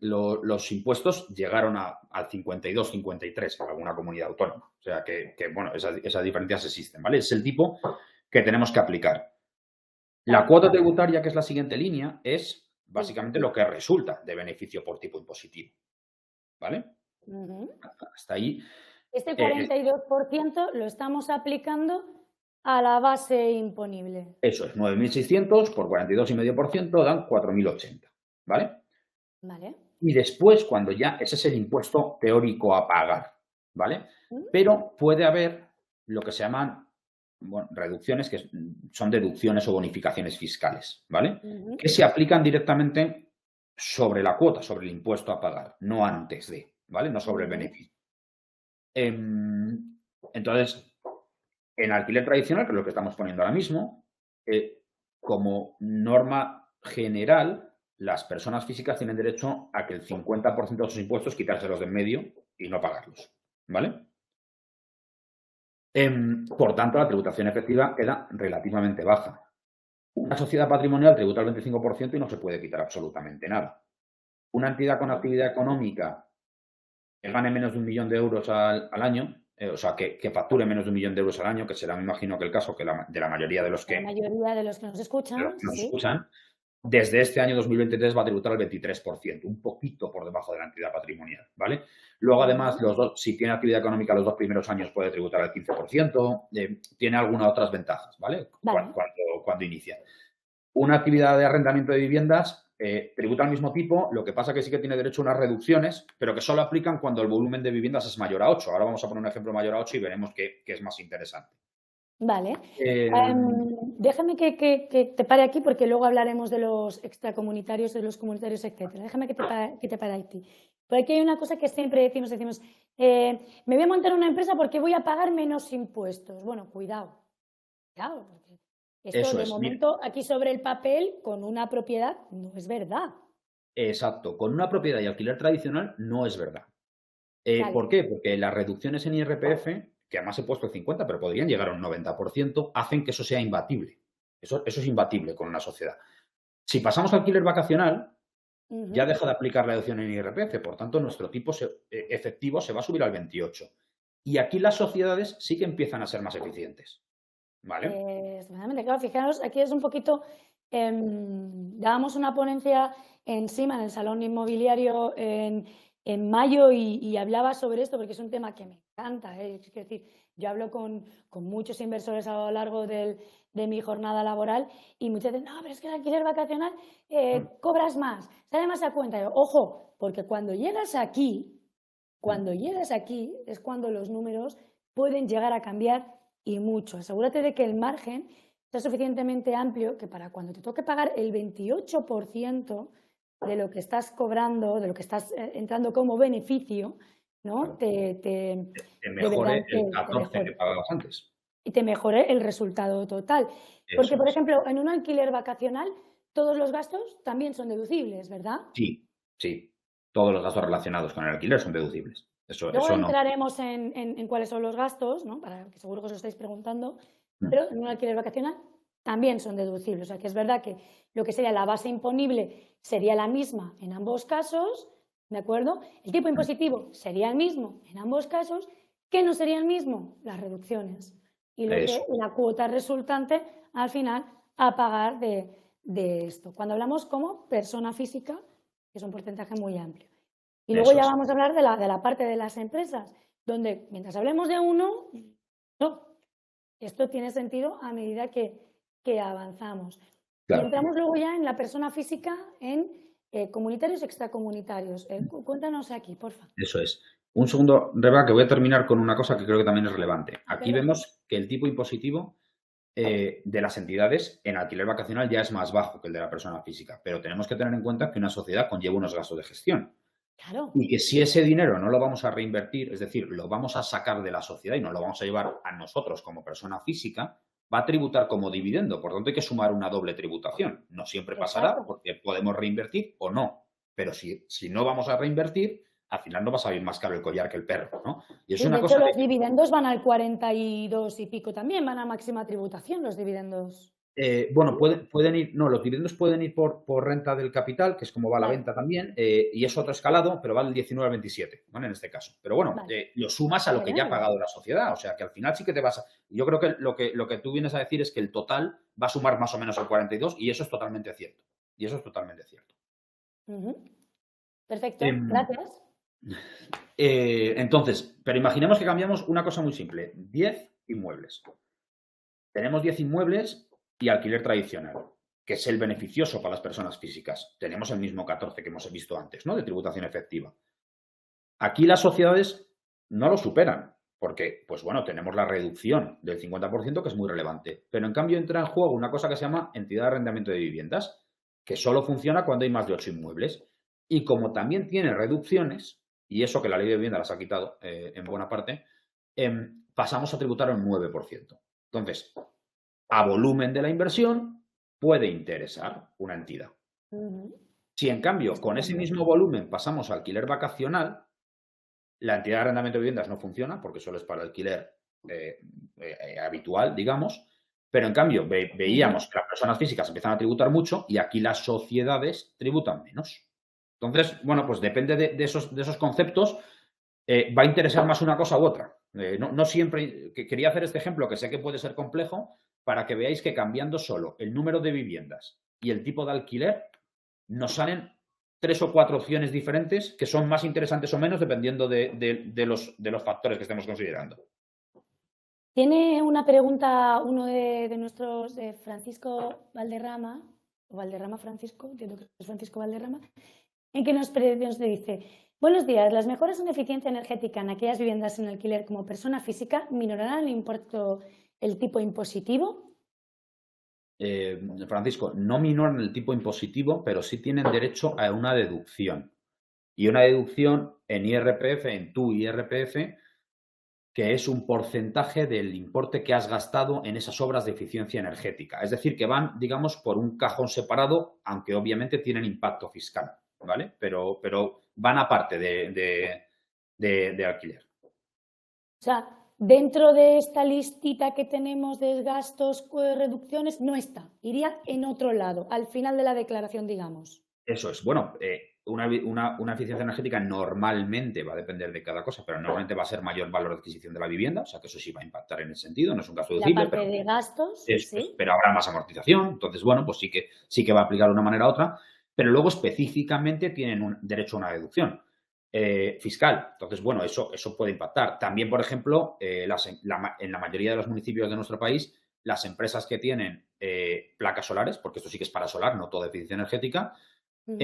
[SPEAKER 2] los impuestos, llegaron al 52, 53 en alguna comunidad autónoma. O sea que bueno, esas diferencias existen, ¿vale? Es el tipo que tenemos que aplicar. La cuota tributaria, que es la siguiente línea, es básicamente lo que resulta de beneficio por tipo impositivo, ¿vale? Hasta ahí.
[SPEAKER 1] Este 42% lo estamos aplicando a la base imponible.
[SPEAKER 2] Eso es, 9.600 por 42,5% dan 4.080, ¿vale?
[SPEAKER 1] Vale.
[SPEAKER 2] Y después, cuando ya, ese es el impuesto teórico a pagar, ¿vale? Pero puede haber lo que se llaman, bueno, reducciones, que son deducciones o bonificaciones fiscales, ¿vale? Que se aplican directamente sobre la cuota, sobre el impuesto a pagar, no antes de, ¿vale? No sobre el beneficio. Entonces, en alquiler tradicional, que es lo que estamos poniendo ahora mismo, como norma general, las personas físicas tienen derecho a que el 50% de sus impuestos quitárselos de en medio y no pagarlos, ¿vale? Por tanto, la tributación efectiva queda relativamente baja. Una sociedad patrimonial tributa el 25% y no se puede quitar absolutamente nada. Una entidad con actividad económica que gane menos de 1 millón de euros al año, o sea, que facture menos de 1 millón de euros al año, que será, me imagino, que el caso de la mayoría de los que,
[SPEAKER 1] La mayoría de los que nos escuchan,
[SPEAKER 2] escuchan, desde este año 2023 va a tributar el 23%, un poquito por debajo de la entidad patrimonial, ¿vale? Luego, además, si tiene actividad económica los 2 primeros años puede tributar el 15%, tiene algunas otras ventajas, ¿vale? Cuando inicia. Una actividad de arrendamiento de viviendas tributa al mismo tipo, lo que pasa que sí que tiene derecho a unas reducciones, pero que solo aplican cuando el volumen de viviendas es mayor a 8. Ahora vamos a poner un ejemplo mayor a 8 y veremos qué es más interesante.
[SPEAKER 1] Vale. Déjame que te pare aquí porque luego hablaremos de los extracomunitarios, de los comunitarios, etcétera. Déjame que te pare aquí. Porque aquí hay una cosa que siempre decimos, me voy a montar una empresa porque voy a pagar menos impuestos. Bueno, cuidado. Porque esto de momento aquí sobre el papel con una propiedad no es verdad.
[SPEAKER 2] Exacto. Con una propiedad y alquiler tradicional no es verdad.
[SPEAKER 1] Vale.
[SPEAKER 2] ¿Por qué? Porque las reducciones en IRPF, que además he puesto el 50%, pero podrían llegar a un 90%, hacen que eso sea imbatible. Eso es imbatible con una sociedad. Si pasamos al alquiler vacacional, ya deja de aplicar la deducción en IRPF, por tanto, nuestro tipo efectivo se va a subir al 28%. Y aquí las sociedades sí que empiezan a ser más eficientes. ¿Vale?
[SPEAKER 1] Claro, fijaros, aquí es un poquito, dábamos una ponencia encima en el Salón Inmobiliario en mayo y hablaba sobre esto porque es un tema que me encanta. Es decir, yo hablo con muchos inversores a lo largo de mi jornada laboral y muchos dicen, no, pero es que el alquiler vacacional cobras más, sale más a cuenta. Yo, ojo, porque cuando llegas aquí es cuando los números pueden llegar a cambiar y mucho. Asegúrate de que el margen sea suficientemente amplio que para cuando te toque pagar el 28% de lo que estás cobrando, de lo que estás entrando como beneficio, ¿no?
[SPEAKER 2] Te mejore el 14% que pagabas antes.
[SPEAKER 1] Y te mejore el resultado total. Porque, por ejemplo, en un alquiler vacacional, todos los gastos también son deducibles, ¿verdad?
[SPEAKER 2] Sí. Todos los gastos relacionados con el alquiler son deducibles.
[SPEAKER 1] Luego entraremos en cuáles son los gastos, ¿no? Para que seguro que os lo estáis preguntando, pero en un alquiler vacacional también son deducibles. O sea, que es verdad que lo que sería la base imponible sería la misma en ambos casos, ¿de acuerdo? El tipo impositivo sería el mismo en ambos casos. ¿Qué no sería el mismo? Las reducciones. Y la cuota resultante, al final, a pagar de esto. Cuando hablamos como persona física, que es un porcentaje muy amplio. Y luego ya vamos a hablar de la parte de las empresas, donde mientras hablemos de uno, no. Esto tiene sentido a medida que avanzamos. Claro. Y entramos luego ya en la persona física, en comunitarios, extracomunitarios. Cuéntanos aquí, por favor.
[SPEAKER 2] Eso es. Un segundo, Reba, que voy a terminar con una cosa que creo que también es relevante. Aquí vemos que el tipo impositivo de las entidades en alquiler vacacional ya es más bajo que el de la persona física, pero tenemos que tener en cuenta que una sociedad conlleva unos gastos de gestión.
[SPEAKER 1] Claro.
[SPEAKER 2] Y que si ese dinero no lo vamos a reinvertir, es decir, lo vamos a sacar de la sociedad y no lo vamos a llevar a nosotros como persona física, va a tributar como dividendo. Por tanto, hay que sumar una doble tributación. No siempre pasará porque podemos reinvertir o no. Pero si no vamos a reinvertir, al final no va a salir más caro el collar que el perro, ¿no? Y es
[SPEAKER 1] Sí, de
[SPEAKER 2] una
[SPEAKER 1] hecho,
[SPEAKER 2] cosa
[SPEAKER 1] los dividendos van al 42 y pico también, van a máxima tributación los dividendos.
[SPEAKER 2] bueno, pueden ir, no, los dividendos pueden ir por renta del capital, que es como va la
[SPEAKER 1] Vale,
[SPEAKER 2] venta también, y es otro escalado, pero va del 19 al 27, ¿vale? En este caso. Pero bueno,
[SPEAKER 1] vale.
[SPEAKER 2] lo sumas a lo que ya ha
[SPEAKER 1] Genial.
[SPEAKER 2] pagado la sociedad, o sea que al final sí que te vas a... Yo creo que lo que tú vienes a decir es que el total va a sumar más o menos el 42 y eso es totalmente cierto. Y eso es totalmente cierto.
[SPEAKER 1] Ujú. Perfecto,
[SPEAKER 2] Em,
[SPEAKER 1] gracias.
[SPEAKER 2] entonces, pero imaginemos que cambiamos una cosa muy simple, 10 inmuebles. Tenemos 10 inmuebles y alquiler tradicional, que es el beneficioso para las personas físicas. Tenemos el mismo 14 que hemos visto antes, ¿no? De tributación efectiva. Aquí las sociedades no lo superan, porque, pues bueno, tenemos la reducción del 50%, que es muy relevante. Pero en cambio entra en juego una cosa que se llama entidad de arrendamiento de viviendas, que solo funciona cuando hay más de 8 inmuebles. Y como también tiene reducciones, y eso que la ley de vivienda las ha quitado en buena parte, pasamos a tributar un 9%. Entonces, a volumen de la inversión puede interesar una entidad.
[SPEAKER 1] Ujú.
[SPEAKER 2] Si en cambio con ese
[SPEAKER 1] Estupendo.
[SPEAKER 2] mismo volumen pasamos a alquiler vacacional, la entidad de arrendamiento de viviendas no funciona porque solo es para alquiler habitual, digamos, pero en cambio
[SPEAKER 1] Ujú.
[SPEAKER 2] veíamos que las personas físicas empiezan a tributar mucho y aquí las sociedades tributan menos. Entonces, bueno, pues depende de esos conceptos, va a interesar más una cosa u otra. No siempre, quería hacer este ejemplo que sé que puede ser complejo para que veáis que cambiando solo el número de viviendas y el tipo de alquiler, nos salen 3 o 4 opciones diferentes que son más interesantes o menos dependiendo de los factores que estemos considerando.
[SPEAKER 1] Tiene una pregunta uno de nuestros, Francisco Valderrama, o Valderrama Francisco, entiendo que es Francisco Valderrama, en que nos dice: buenos días, las mejoras en eficiencia energética en aquellas viviendas en alquiler como persona física minorarán el tipo impositivo.
[SPEAKER 2] Francisco, no minoran el tipo impositivo, pero sí tienen derecho a una deducción. Y una deducción en IRPF, en tu IRPF, que es un porcentaje del importe que has gastado en esas obras de eficiencia energética. Es decir, que van, digamos, por un cajón separado, aunque obviamente tienen impacto fiscal, ¿vale? Pero van aparte de alquiler.
[SPEAKER 1] O sea, dentro de esta listita que tenemos de gastos, reducciones, no está, iría en otro lado, al final de la declaración, digamos.
[SPEAKER 2] Eso es. Bueno, una eficiencia energética normalmente va a depender de cada cosa, pero normalmente va a ser mayor valor de adquisición de la vivienda, o sea que eso sí va a impactar en ese sentido, no es un gasto
[SPEAKER 1] La
[SPEAKER 2] deducible,
[SPEAKER 1] parte
[SPEAKER 2] pero
[SPEAKER 1] de gastos,
[SPEAKER 2] eso es,
[SPEAKER 1] sí.
[SPEAKER 2] pero habrá más amortización, entonces, bueno, pues sí que va a aplicar de una manera u otra, pero luego específicamente tienen un derecho a una deducción fiscal. Entonces, bueno, eso puede impactar. También, por ejemplo, en la mayoría de los municipios de nuestro país, las empresas que tienen placas solares, porque esto sí que es para solar, no toda eficiencia energética,
[SPEAKER 1] Ujú.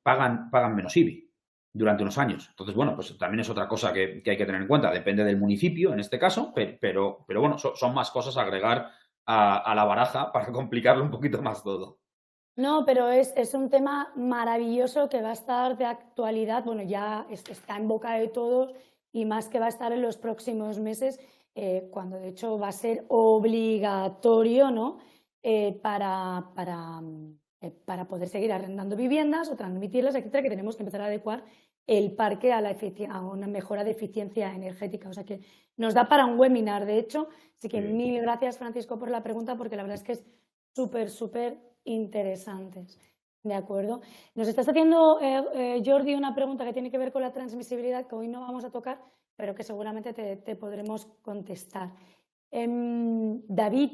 [SPEAKER 2] pagan menos IBI durante unos años. Entonces, bueno, pues también es otra cosa que hay que tener en cuenta. Depende del municipio, en este caso, pero bueno, son más cosas a agregar a la baraja para complicarlo un poquito más todo.
[SPEAKER 1] No, pero es un tema maravilloso que va a estar de actualidad, bueno, ya está en boca de todos y más que va a estar en los próximos meses, cuando de hecho va a ser obligatorio, ¿no? Para poder seguir arrendando viviendas o transmitirlas, etcétera, que tenemos que empezar a adecuar el parque a una mejora de eficiencia energética. O sea que nos da para un webinar, de hecho. Así que
[SPEAKER 2] Sí.
[SPEAKER 1] mil gracias, Francisco, por la pregunta, porque la verdad es que es súper, súper interesantes. ¿De acuerdo? Nos estás haciendo, Jordi, una pregunta que tiene que ver con la transmisibilidad, que hoy no vamos a tocar, pero que seguramente te podremos contestar. David,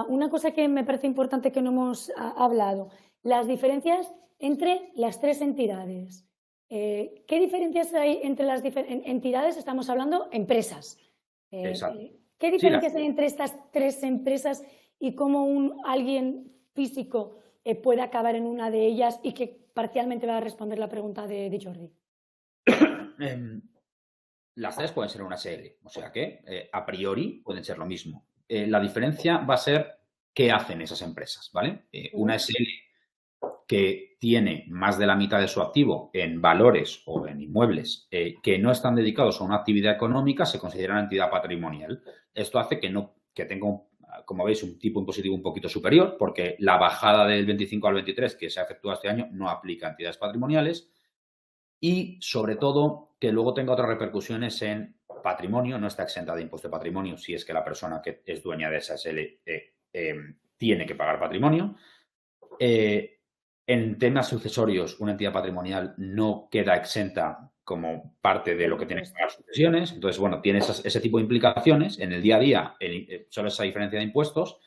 [SPEAKER 1] una cosa que me parece importante que no hemos hablado, las diferencias entre las tres entidades. ¿Qué diferencias hay entre las entidades? Estamos hablando empresas.
[SPEAKER 2] Exacto.
[SPEAKER 1] ¿Qué
[SPEAKER 2] Sí,
[SPEAKER 1] diferencias hay entre estas tres empresas y cómo alguien físico puede acabar en una de ellas y que parcialmente va a responder la pregunta de Jordi?
[SPEAKER 2] em, las tres pueden ser una SL, o sea que a priori pueden ser lo mismo. La diferencia va a ser qué hacen esas empresas, ¿vale? Una SL que tiene más de la mitad de su activo en valores o en inmuebles que no están dedicados a una actividad económica, se considera una entidad patrimonial. Esto hace que tenga, como veis, un tipo impositivo un poquito superior, porque la bajada del 25 al 23 que se ha efectuado este año no aplica a entidades patrimoniales. y, sobre todo, que luego tenga otras repercusiones en patrimonio. No está exenta de impuesto de patrimonio si es que la persona que es dueña de esa SL tiene que pagar patrimonio. En temas sucesorios, una entidad patrimonial no queda exenta como parte de lo que tiene que pagar sucesiones. Entonces, bueno, tiene ese tipo de implicaciones. En el día a día, solo esa diferencia de impuestos.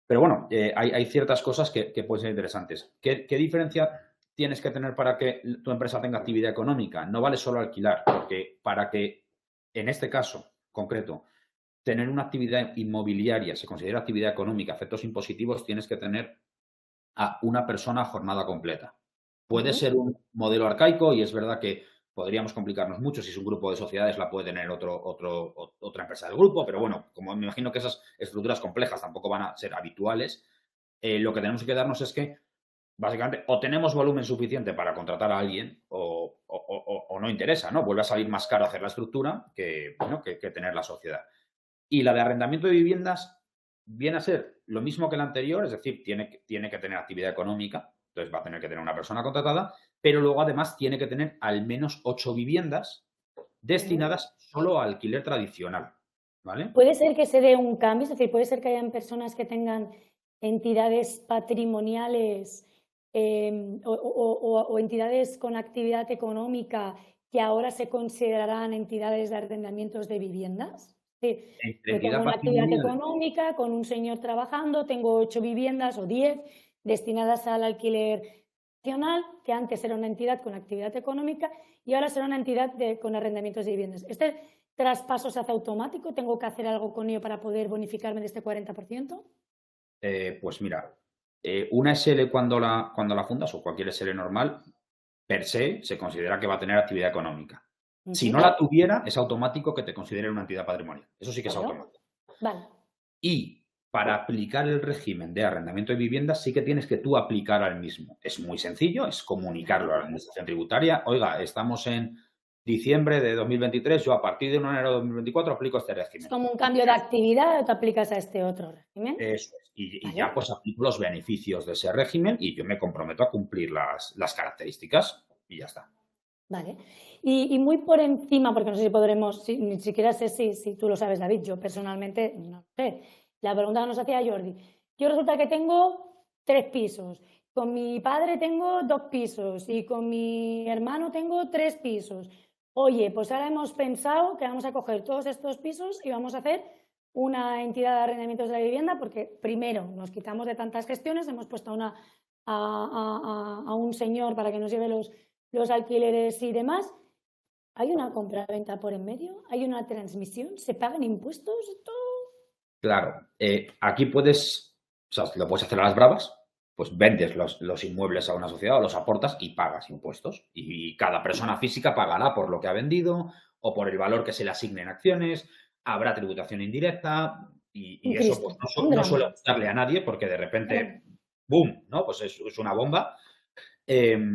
[SPEAKER 2] Pero bueno, hay ciertas cosas que pueden ser interesantes. ¿Qué diferencia tienes que tener para que tu empresa tenga actividad económica? No vale solo alquilar, porque para que, en este caso concreto, tener una actividad inmobiliaria se considera actividad económica, efectos impositivos, tienes que tener a una persona a jornada completa. Puede ser un modelo arcaico y es verdad que podríamos complicarnos mucho. Si es un grupo de sociedades, la puede tener otra empresa del grupo, pero bueno, como me imagino que esas estructuras complejas tampoco van a ser habituales, lo que tenemos que darnos es que, básicamente, o tenemos volumen suficiente para contratar a alguien o no interesa, ¿no? Vuelve a salir más caro hacer la estructura que tener la sociedad. Y la de arrendamiento de viviendas viene a ser lo mismo que la anterior, es decir, tiene que tener actividad económica, entonces va a tener que tener una persona contratada, pero luego además tiene que tener al menos 8 viviendas destinadas solo a alquiler tradicional, ¿vale?
[SPEAKER 1] Puede ser que se dé un cambio, es decir, puede ser que hayan personas que tengan entidades patrimoniales o entidades con actividad económica que ahora se considerarán entidades de arrendamientos de viviendas. Sí,
[SPEAKER 2] Entre
[SPEAKER 1] yo tengo
[SPEAKER 2] entidad
[SPEAKER 1] una actividad
[SPEAKER 2] patrimonial,
[SPEAKER 1] económica con un señor trabajando, tengo 8 viviendas o 10 destinadas al alquiler nacional, que antes era una entidad con actividad económica y ahora será una entidad con arrendamientos de viviendas. Este traspaso se hace automático, ¿tengo que hacer algo con ello para poder bonificarme de este 40%?
[SPEAKER 2] pues mira, una SL cuando la fundas o cualquier SL normal, per se considera que va a tener actividad económica. Si no la tuviera, es automático que te considere una entidad patrimonial. Eso sí que es automático.
[SPEAKER 1] Vale.
[SPEAKER 2] Y para aplicar el régimen de arrendamiento de viviendas sí que tienes que tú aplicar al mismo. Es muy sencillo, es comunicarlo a la administración tributaria. Oiga, estamos en diciembre de 2023, yo a partir de 1 de enero de 2024 aplico este régimen.
[SPEAKER 1] Es como un cambio de actividad, te aplicas a este otro régimen.
[SPEAKER 2] Eso es. Y ya pues aplico los beneficios de ese régimen y yo me comprometo a cumplir las características y ya está.
[SPEAKER 1] Vale. Y muy por encima, porque no sé si podremos, ni siquiera sé si tú lo sabes, David, yo personalmente no sé. La pregunta que nos hacía Jordi. Yo resulta que tengo 3 pisos, con mi padre tengo 2 pisos y con mi hermano tengo 3 pisos. Oye, pues ahora hemos pensado que vamos a coger todos estos pisos y vamos a hacer una entidad de arrendamientos de la vivienda porque primero nos quitamos de tantas gestiones, hemos puesto a un señor para que nos lleve los alquileres y demás. ¿Hay una compra-venta por en medio? ¿Hay una transmisión? ¿Se pagan impuestos? ¿Todo?
[SPEAKER 2] Claro, aquí puedes, o sea, lo puedes hacer a las bravas, pues vendes los inmuebles a una sociedad o los aportas y pagas impuestos. Y cada persona física pagará por lo que ha vendido o por el valor que se le asigne en acciones, habrá tributación indirecta y eso pues no suele gustarle a nadie porque de repente, ¡boom!, ¿no? Pues es una bomba.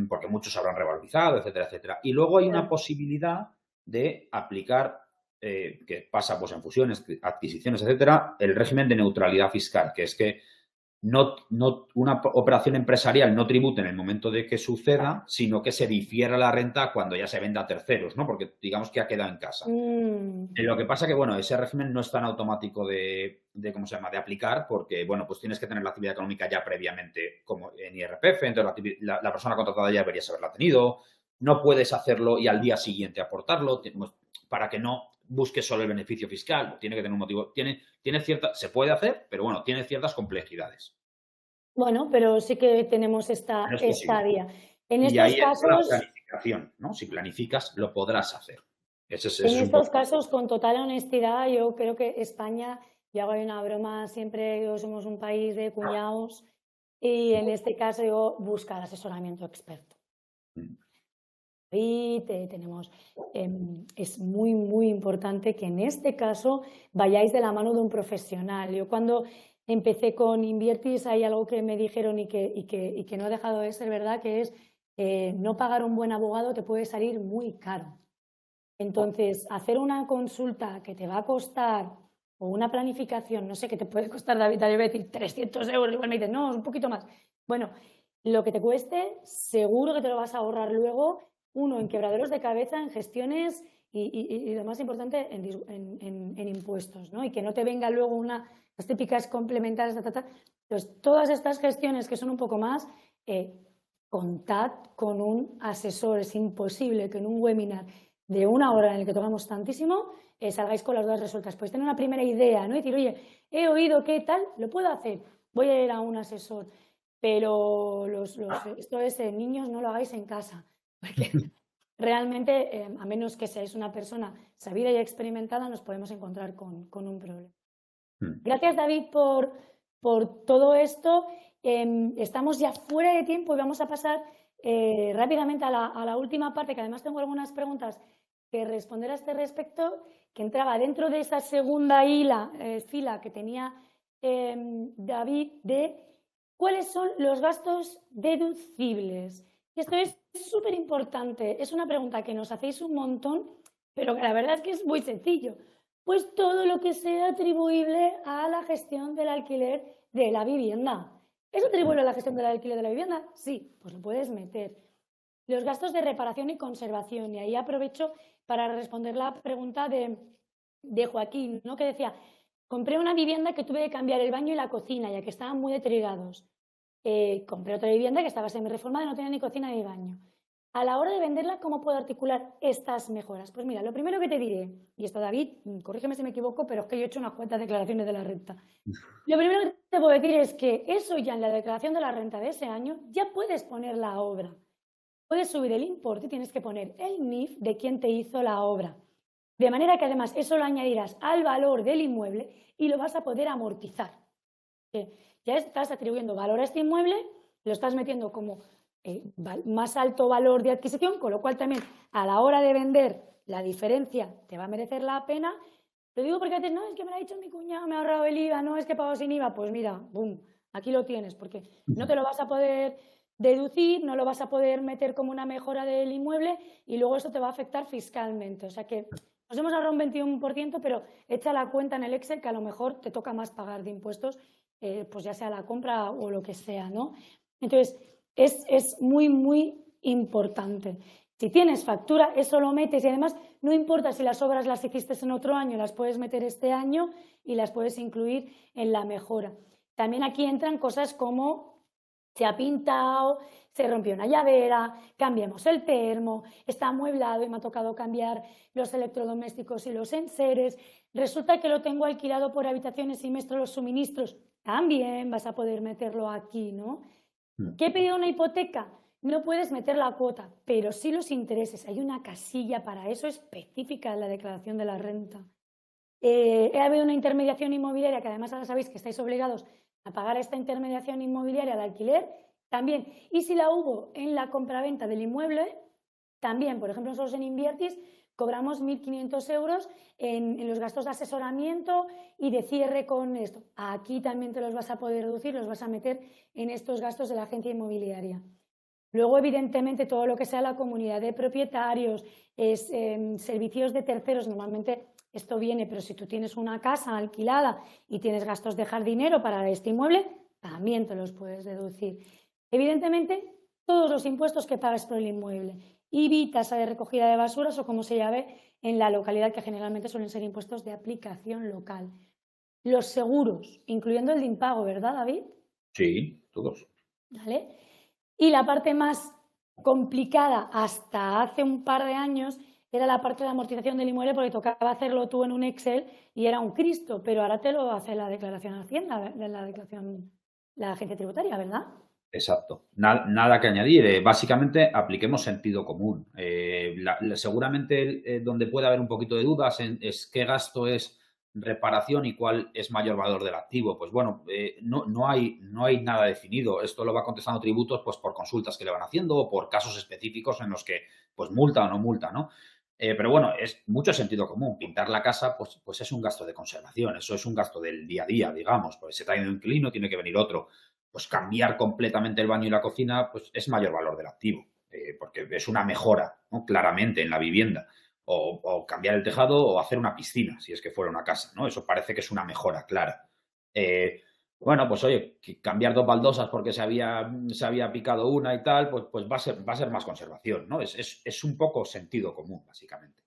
[SPEAKER 2] Porque muchos habrán revalorizado, etcétera, etcétera. Y luego hay una posibilidad de aplicar, que pasa pues en fusiones, adquisiciones, etcétera, el régimen de neutralidad fiscal, que es que una operación empresarial no tributa en el momento de que suceda, sino que se difiera la renta cuando ya se venda a terceros, ¿no? Porque digamos que ha quedado en casa. Lo que pasa que, bueno, ese régimen no es tan automático de ¿cómo se llama?, de aplicar, porque, bueno, pues tienes que tener la actividad económica ya previamente como en IRPF, entonces la persona contratada ya deberías haberla tenido, no puedes hacerlo y al día siguiente aportarlo, para que no busques solo el beneficio fiscal, tiene que tener un motivo, se puede hacer, pero bueno, tiene ciertas complejidades.
[SPEAKER 1] Bueno, pero sí que tenemos esta vía. En estos
[SPEAKER 2] ahí
[SPEAKER 1] casos,
[SPEAKER 2] es la planificación, ¿no? Si planificas, lo podrás hacer.
[SPEAKER 1] En estos casos, con total honestidad, yo creo que España, yo hago una broma siempre, somos un país de cuñados y en este caso yo buscar asesoramiento experto. Y tenemos, es muy, muy importante que en este caso vayáis de la mano de un profesional. Yo cuando empecé con Inviertis hay algo que me dijeron y que no ha dejado de ser verdad, que es no pagar un buen abogado te puede salir muy caro. Entonces, hacer una consulta que te va a costar o una planificación, no sé, que te puede costar, David, yo voy a decir 300 euros, igual me dices, no, es un poquito más. Bueno, lo que te cueste, seguro que te lo vas a ahorrar luego uno, en quebraderos de cabeza, en gestiones y lo más importante, en impuestos, ¿no? Y que no te venga luego las típicas complementarias, Entonces, todas estas gestiones que son un poco más, contad con un asesor. Es imposible que en un webinar de 1 hora en el que tocamos tantísimo, salgáis con las dudas resueltas. Podéis tener una primera idea, ¿no? Y decir, oye, he oído qué tal, lo puedo hacer, voy a ir a un asesor. Pero esto es, niños, no lo hagáis en casa, porque realmente, a menos que seáis una persona sabida y experimentada, nos podemos encontrar con un problema. Gracias, David, por todo esto. Estamos ya fuera de tiempo y vamos a pasar rápidamente a la última parte, que además tengo algunas preguntas que responder a este respecto, que entraba dentro de esa segunda fila que tenía David, de cuáles son los gastos deducibles. Esto es súper importante. Es una pregunta que nos hacéis un montón, pero que la verdad es que es muy sencillo. Pues todo lo que sea atribuible a la gestión del alquiler de la vivienda. ¿Es atribuible a la gestión del alquiler de la vivienda? Sí, pues lo puedes meter. Los gastos de reparación y conservación. Y ahí aprovecho para responder la pregunta de Joaquín, ¿no? Que decía, compré una vivienda que tuve que cambiar el baño y la cocina, ya que estaban muy deteriorados. Compré otra vivienda que estaba semi-reformada y no tenía ni cocina ni baño. A la hora de venderla, ¿cómo puedo articular estas mejoras? Pues mira, lo primero que te diré, y esto, David, corrígeme si me equivoco, pero es que yo he hecho unas cuantas declaraciones de la renta. Lo primero que te puedo decir es que eso ya en la declaración de la renta de ese año ya puedes poner la obra. Puedes subir el importe y tienes que poner el NIF de quien te hizo la obra. De manera que además eso lo añadirás al valor del inmueble y lo vas a poder amortizar. Ya estás atribuyendo valor a este inmueble, lo estás metiendo como más alto valor de adquisición, con lo cual también a la hora de vender la diferencia te va a merecer la pena. Lo digo porque a veces, no, es que me lo ha dicho mi cuñado, me ha ahorrado el IVA, no, es que pago sin IVA. Pues mira, boom, aquí lo tienes, porque no te lo vas a poder deducir, no lo vas a poder meter como una mejora del inmueble y luego eso te va a afectar fiscalmente. O sea que nos hemos ahorrado un 21%, pero echa la cuenta en el Excel que a lo mejor te toca más pagar de impuestos, pues ya sea la compra o lo que sea, ¿no? Entonces, es muy, muy importante. Si tienes factura, eso lo metes y además no importa si las obras las hiciste en otro año, las puedes meter este año y las puedes incluir en la mejora. También aquí entran cosas como se ha pintado, se rompió una llavera, cambiamos el termo, está amueblado y me ha tocado cambiar los electrodomésticos y los enseres. Resulta que lo tengo alquilado por habitaciones y mezclo los suministros. También vas a poder meterlo aquí, ¿no? ¿Que he pedido una hipoteca? No puedes meter la cuota, pero sí los intereses. Hay una casilla para eso específica en la declaración de la renta. He habido una intermediación inmobiliaria, que además ahora sabéis que estáis obligados a pagar esta intermediación inmobiliaria al alquiler, también. Y si la hubo en la compraventa del inmueble, también. Por ejemplo, nosotros en Inviertis cobramos 1.500 euros en los gastos de asesoramiento y de cierre con esto. Aquí también te los vas a poder reducir, los vas a meter en estos gastos de la agencia inmobiliaria. Luego, evidentemente, todo lo que sea la comunidad de propietarios, servicios de terceros, normalmente esto viene, pero si tú tienes una casa alquilada y tienes gastos de jardinero para este inmueble, también te los puedes deducir. Evidentemente, todos los impuestos que pagas por el inmueble. IBI, tasa de recogida de basuras o como se llame en la localidad, que generalmente suelen ser impuestos de aplicación local. Los seguros, incluyendo el de impago, ¿verdad, David?
[SPEAKER 2] Sí, todos.
[SPEAKER 1] ¿Vale? Y la parte más complicada hasta hace un par de años era la parte de amortización del inmueble, porque tocaba hacerlo tú en un Excel y era un Cristo, pero ahora te lo hace la declaración de Hacienda, la agencia tributaria, ¿verdad?
[SPEAKER 2] Exacto. Nada que añadir. Básicamente, apliquemos sentido común. Seguramente donde puede haber un poquito de dudas es qué gasto es reparación y cuál es mayor valor del activo. Pues bueno, no hay nada definido. Esto lo va contestando tributos pues por consultas que le van haciendo o por casos específicos en los que pues multa o no multa, ¿no? Pero bueno, es mucho sentido común. Pintar la casa pues es un gasto de conservación. Eso es un gasto del día a día, digamos. Pues se trae un inquilino, tiene que venir otro. Pues cambiar completamente el baño y la cocina pues es mayor valor del activo, porque es una mejora, ¿no? Claramente en la vivienda. O cambiar el tejado o hacer una piscina, si es que fuera una casa, ¿no? Eso parece que es una mejora clara. Bueno, pues oye, cambiar 2 baldosas porque se había picado una y tal, pues va a ser más conservación, ¿no? Es un poco sentido común, básicamente.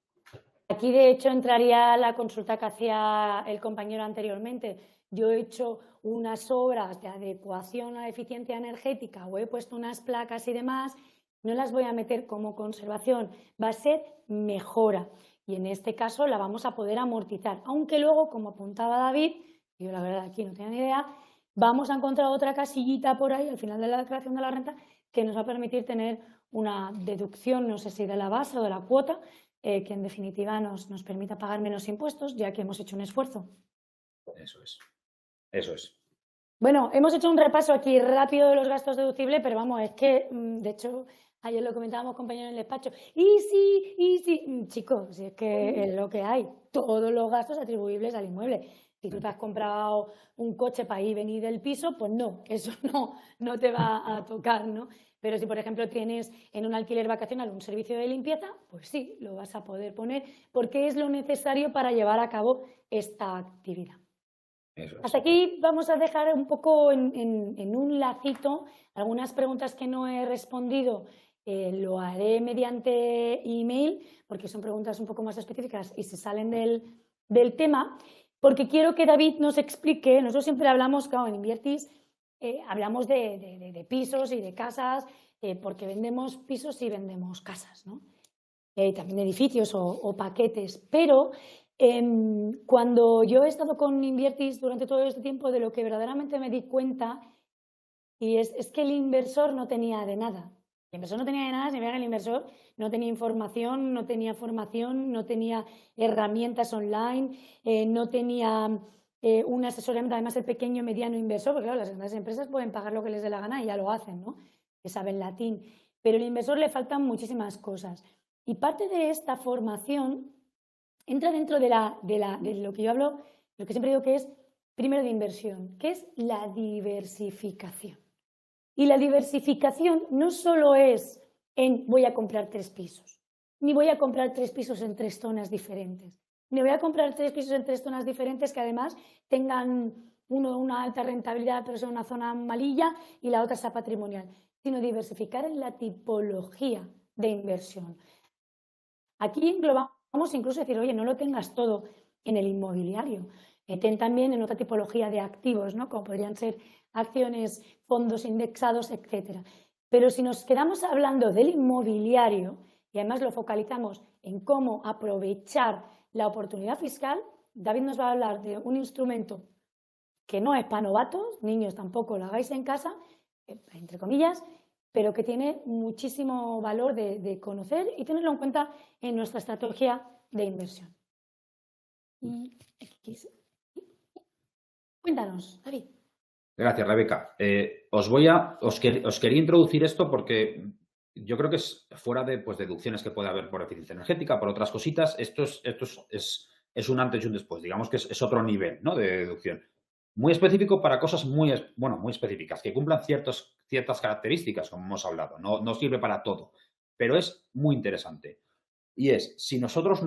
[SPEAKER 1] Aquí, de hecho, entraría la consulta que hacía el compañero anteriormente. Yo he hecho unas obras de adecuación a la eficiencia energética o he puesto unas placas y demás, no las voy a meter como conservación, va a ser mejora. Y en este caso la vamos a poder amortizar, aunque luego, como apuntaba David, yo la verdad aquí no tenía ni idea, vamos a encontrar otra casillita por ahí al final de la declaración de la renta que nos va a permitir tener una deducción, no sé si de la base o de la cuota, que en definitiva nos permita pagar menos impuestos, ya que hemos hecho un esfuerzo.
[SPEAKER 2] Eso es. Eso es.
[SPEAKER 1] Bueno, hemos hecho un repaso aquí rápido de los gastos deducibles, pero vamos, es que, de hecho, ayer lo comentábamos, compañeros, en el despacho. Y sí, chicos, si es que es lo que hay, todos los gastos atribuibles al inmueble. Si tú te has comprado un coche para ir y venir del piso, pues no, eso no te va a tocar, ¿no? Pero si, por ejemplo, tienes en un alquiler vacacional un servicio de limpieza, pues sí, lo vas a poder poner porque es lo necesario para llevar a cabo esta actividad.
[SPEAKER 2] Eso es.
[SPEAKER 1] Hasta aquí vamos a dejar un poco en un lacito algunas preguntas que no he respondido. Lo haré mediante email porque son preguntas un poco más específicas y se salen del tema, porque quiero que David nos explique. Nosotros siempre hablamos, claro, en Inviertis hablamos de pisos y de casas, porque vendemos pisos y vendemos casas, ¿no? También edificios o paquetes, pero cuando yo he estado con Inviertis durante todo este tiempo, de lo que verdaderamente me di cuenta y es que el inversor no tenía de nada. El inversor no tenía de nada, significa que el inversor no tenía información, no tenía formación, no tenía herramientas online, no tenía un asesoramiento. Además, el pequeño y mediano inversor, porque claro, las grandes empresas pueden pagar lo que les dé la gana y ya lo hacen, ¿no? Que saben latín. Pero al inversor le faltan muchísimas cosas. Y parte de esta formación entra dentro de lo que yo hablo, lo que siempre digo que es primero de inversión, que es la diversificación. Y la diversificación no solo es en voy a comprar 3 pisos, ni voy a comprar 3 pisos en 3 zonas diferentes, ni voy a comprar 3 pisos en 3 zonas diferentes que además tengan uno una alta rentabilidad pero sea una zona malilla y la otra sea patrimonial, sino diversificar en la tipología de inversión. Aquí englobamos incluso decir, oye, no lo tengas todo en el inmobiliario, ten también en otra tipología de activos, ¿no? Como podrían ser acciones, fondos indexados, etcétera. Pero si nos quedamos hablando del inmobiliario y además lo focalizamos en cómo aprovechar la oportunidad fiscal, David nos va a hablar de un instrumento que no es para novatos, niños tampoco lo hagáis en casa, entre comillas, pero que tiene muchísimo valor de conocer y tenerlo en cuenta en nuestra estrategia de inversión. Cuéntanos, David.
[SPEAKER 2] Gracias, Rebeca. Os quería introducir esto porque yo creo que es fuera de deducciones que puede haber por eficiencia energética, por otras cositas. Esto es un antes y un después. Digamos que es otro nivel, ¿no?, de deducción. Muy específico para cosas muy específicas, que cumplan ciertas características, como hemos hablado. No sirve para todo, pero es muy interesante. Y es, si nosotros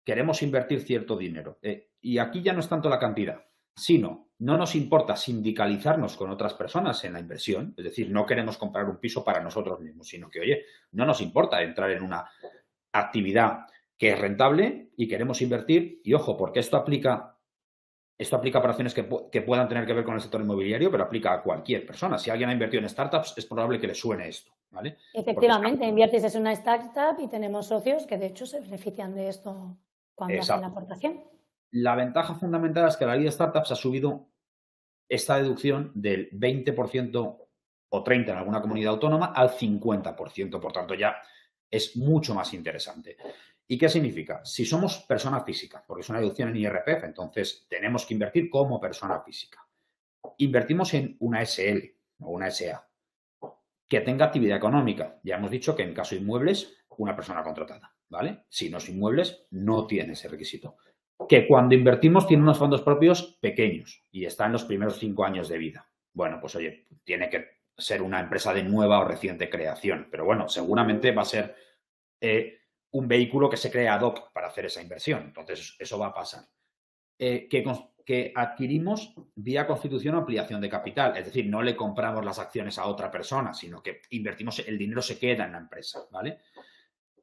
[SPEAKER 2] queremos invertir cierto dinero, y aquí ya no es tanto la cantidad, sino no nos importa sindicalizarnos con otras personas en la inversión, es decir, no queremos comprar un piso para nosotros mismos, sino que, oye, no nos importa entrar en una actividad que es rentable y queremos invertir, y ojo, porque esto aplica para acciones que puedan tener que ver con el sector inmobiliario, pero aplica a cualquier persona. Si alguien ha invertido en startups, es probable que le suene esto, ¿vale?
[SPEAKER 1] Efectivamente, Inviertis es una startup y tenemos socios que de hecho se benefician de esto cuando hacen la aportación.
[SPEAKER 2] La ventaja fundamental es que la ley de startups ha subido esta deducción del 20% o 30% en alguna comunidad autónoma al 50%. Por tanto, ya es mucho más interesante. ¿Y qué significa? Si somos persona física, porque es una deducción en IRPF, entonces tenemos que invertir como persona física. Invertimos en una SL o una SA que tenga actividad económica. Ya hemos dicho que en caso de inmuebles, una persona contratada, ¿vale? Si no es inmuebles, no tiene ese requisito. Que cuando invertimos tiene unos fondos propios pequeños y está en los primeros 5 años de vida. Bueno, pues oye, tiene que ser una empresa de nueva o reciente creación, pero bueno, seguramente va a ser un vehículo que se crea ad hoc para hacer esa inversión. Entonces, eso va a pasar. Que que adquirimos vía constitución o ampliación de capital. Es decir, no le compramos las acciones a otra persona, sino que invertimos, el dinero se queda en la empresa, ¿vale?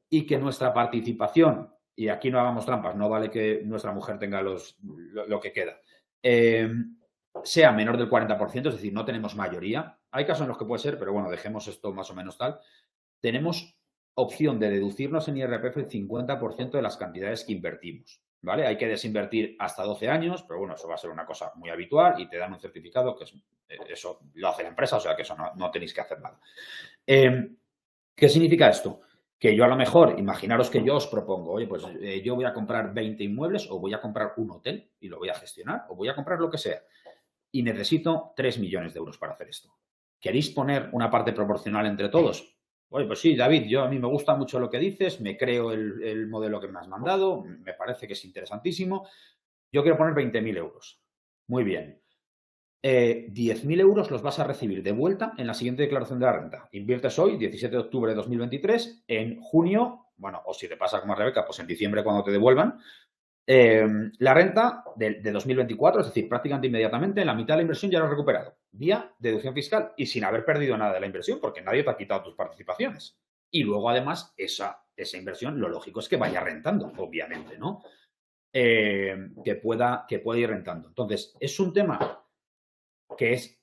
[SPEAKER 2] Y que nuestra participación, y aquí no hagamos trampas, no vale que nuestra mujer tenga lo que queda, sea menor del 40%, es decir, no tenemos mayoría. Hay casos en los que puede ser, pero bueno, dejemos esto más o menos tal. Tenemos opción de deducirnos en IRPF el 50% de las cantidades que invertimos, ¿vale? Hay que desinvertir hasta 12 años, pero bueno, eso va a ser una cosa muy habitual y te dan un certificado que eso lo hace la empresa, o sea que eso no tenéis que hacer nada. ¿Qué significa esto? Que yo a lo mejor, imaginaros que yo os propongo, oye, pues yo voy a comprar 20 inmuebles o voy a comprar un hotel y lo voy a gestionar o voy a comprar lo que sea y necesito 3 millones de euros para hacer esto. ¿Queréis poner una parte proporcional entre todos? Oye, pues sí, David, a mí me gusta mucho lo que dices, me creo el modelo que me has mandado, me parece que es interesantísimo. Yo quiero poner 20.000 euros. Muy bien. 10.000 euros los vas a recibir de vuelta en la siguiente declaración de la renta. Inviertes hoy, 17 de octubre de 2023, en junio, bueno, o si te pasa como a Rebeca, pues en diciembre cuando te devuelvan, la renta de 2024, es decir, prácticamente inmediatamente, la mitad de la inversión ya lo has recuperado, vía deducción fiscal y sin haber perdido nada de la inversión, porque nadie te ha quitado tus participaciones. Y luego, además, esa inversión, lo lógico es que vaya rentando, obviamente, ¿no? Que pueda ir rentando. Entonces, es un tema que es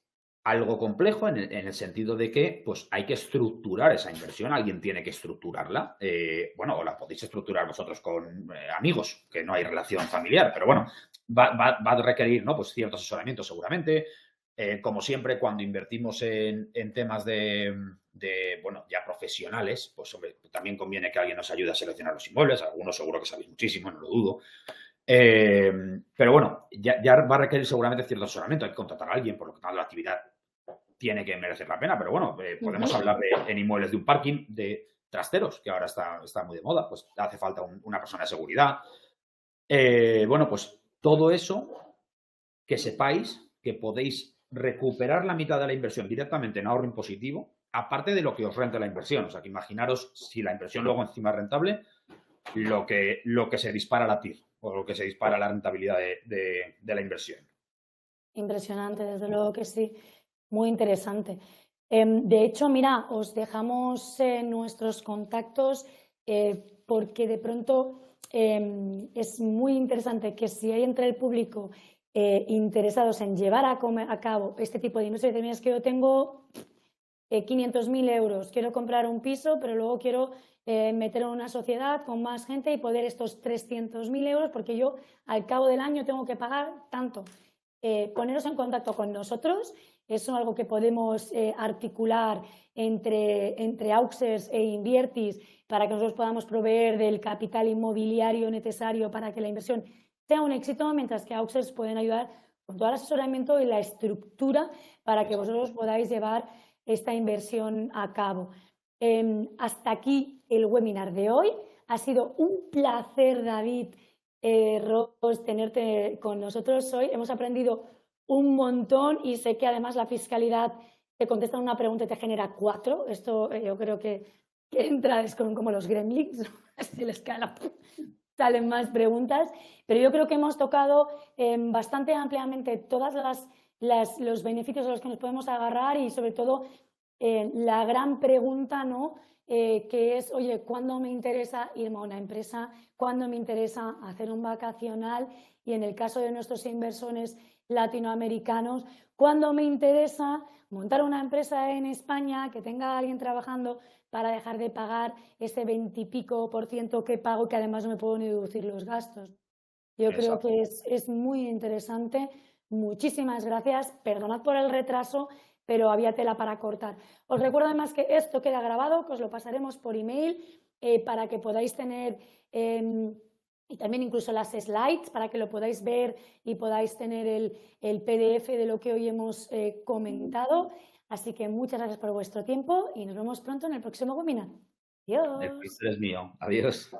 [SPEAKER 2] algo complejo en el sentido de que pues, hay que estructurar esa inversión, alguien tiene que estructurarla. Bueno, o la podéis estructurar vosotros con amigos, que no hay relación familiar, pero bueno, va a requerir, ¿no? Pues cierto asesoramiento seguramente. Como siempre, cuando invertimos en temas de, bueno, ya profesionales, pues hombre, también conviene que alguien nos ayude a seleccionar los inmuebles. Algunos seguro que sabéis muchísimo, no lo dudo. Pero bueno, ya va a requerir seguramente cierto asesoramiento. Hay que contratar a alguien, por lo que tanto la actividad tiene que merecer la pena. Pero bueno, podemos hablar en inmuebles de un parking de trasteros, que ahora está muy de moda. Pues hace falta una persona de seguridad. Bueno, pues todo eso, que sepáis que podéis recuperar la mitad de la inversión directamente en ahorro impositivo, aparte de lo que os renta la inversión. O sea, que imaginaros si la inversión luego encima es rentable, lo que se dispara la TIR o lo que se dispara la rentabilidad de la inversión.
[SPEAKER 1] Impresionante, desde luego que sí, muy interesante. De hecho, mira, os dejamos nuestros contactos porque de pronto es muy interesante que si hay entre el público interesados en llevar a cabo este tipo de inversiones, mira, es que yo tengo 500.000 euros, quiero comprar un piso, pero luego quiero meter en una sociedad con más gente y poder estos 300.000 euros, porque yo al cabo del año tengo que pagar tanto. Poneros en contacto con nosotros, es algo que podemos articular entre Auxers e Inviertis para que nosotros podamos proveer del capital inmobiliario necesario para que la inversión sea un éxito, mientras que Auxers pueden ayudar con todo el asesoramiento y la estructura para que vosotros podáis llevar esta inversión a cabo. Hasta aquí el webinar de hoy. Ha sido un placer, David, Ros, tenerte con nosotros hoy. Hemos aprendido un montón y sé que además la fiscalidad te contesta una pregunta y te genera 4. Esto yo creo que entra, es como los gremlins, ¿no? Se les salen más preguntas, pero yo creo que hemos tocado bastante ampliamente todas los beneficios a los que nos podemos agarrar y sobre todo la gran pregunta, ¿no? Que es, oye, ¿cuándo me interesa irme a una empresa? ¿Cuándo me interesa hacer un vacacional? Y en el caso de nuestros inversores latinoamericanos, ¿cuándo me interesa montar una empresa en España que tenga a alguien trabajando para dejar de pagar ese 20 y pico % que pago, que además no me puedo ni deducir los gastos? Yo creo que es muy interesante. Muchísimas gracias. Perdonad por el retraso, pero había tela para cortar. Os recuerdo además que esto queda grabado, que os lo pasaremos por email para que podáis tener, y también incluso las slides, para que lo podáis ver y podáis tener el PDF de lo que hoy hemos comentado. Así que muchas gracias por vuestro tiempo y nos vemos pronto en el próximo webinar. Adiós.
[SPEAKER 2] El placer es mío. Adiós.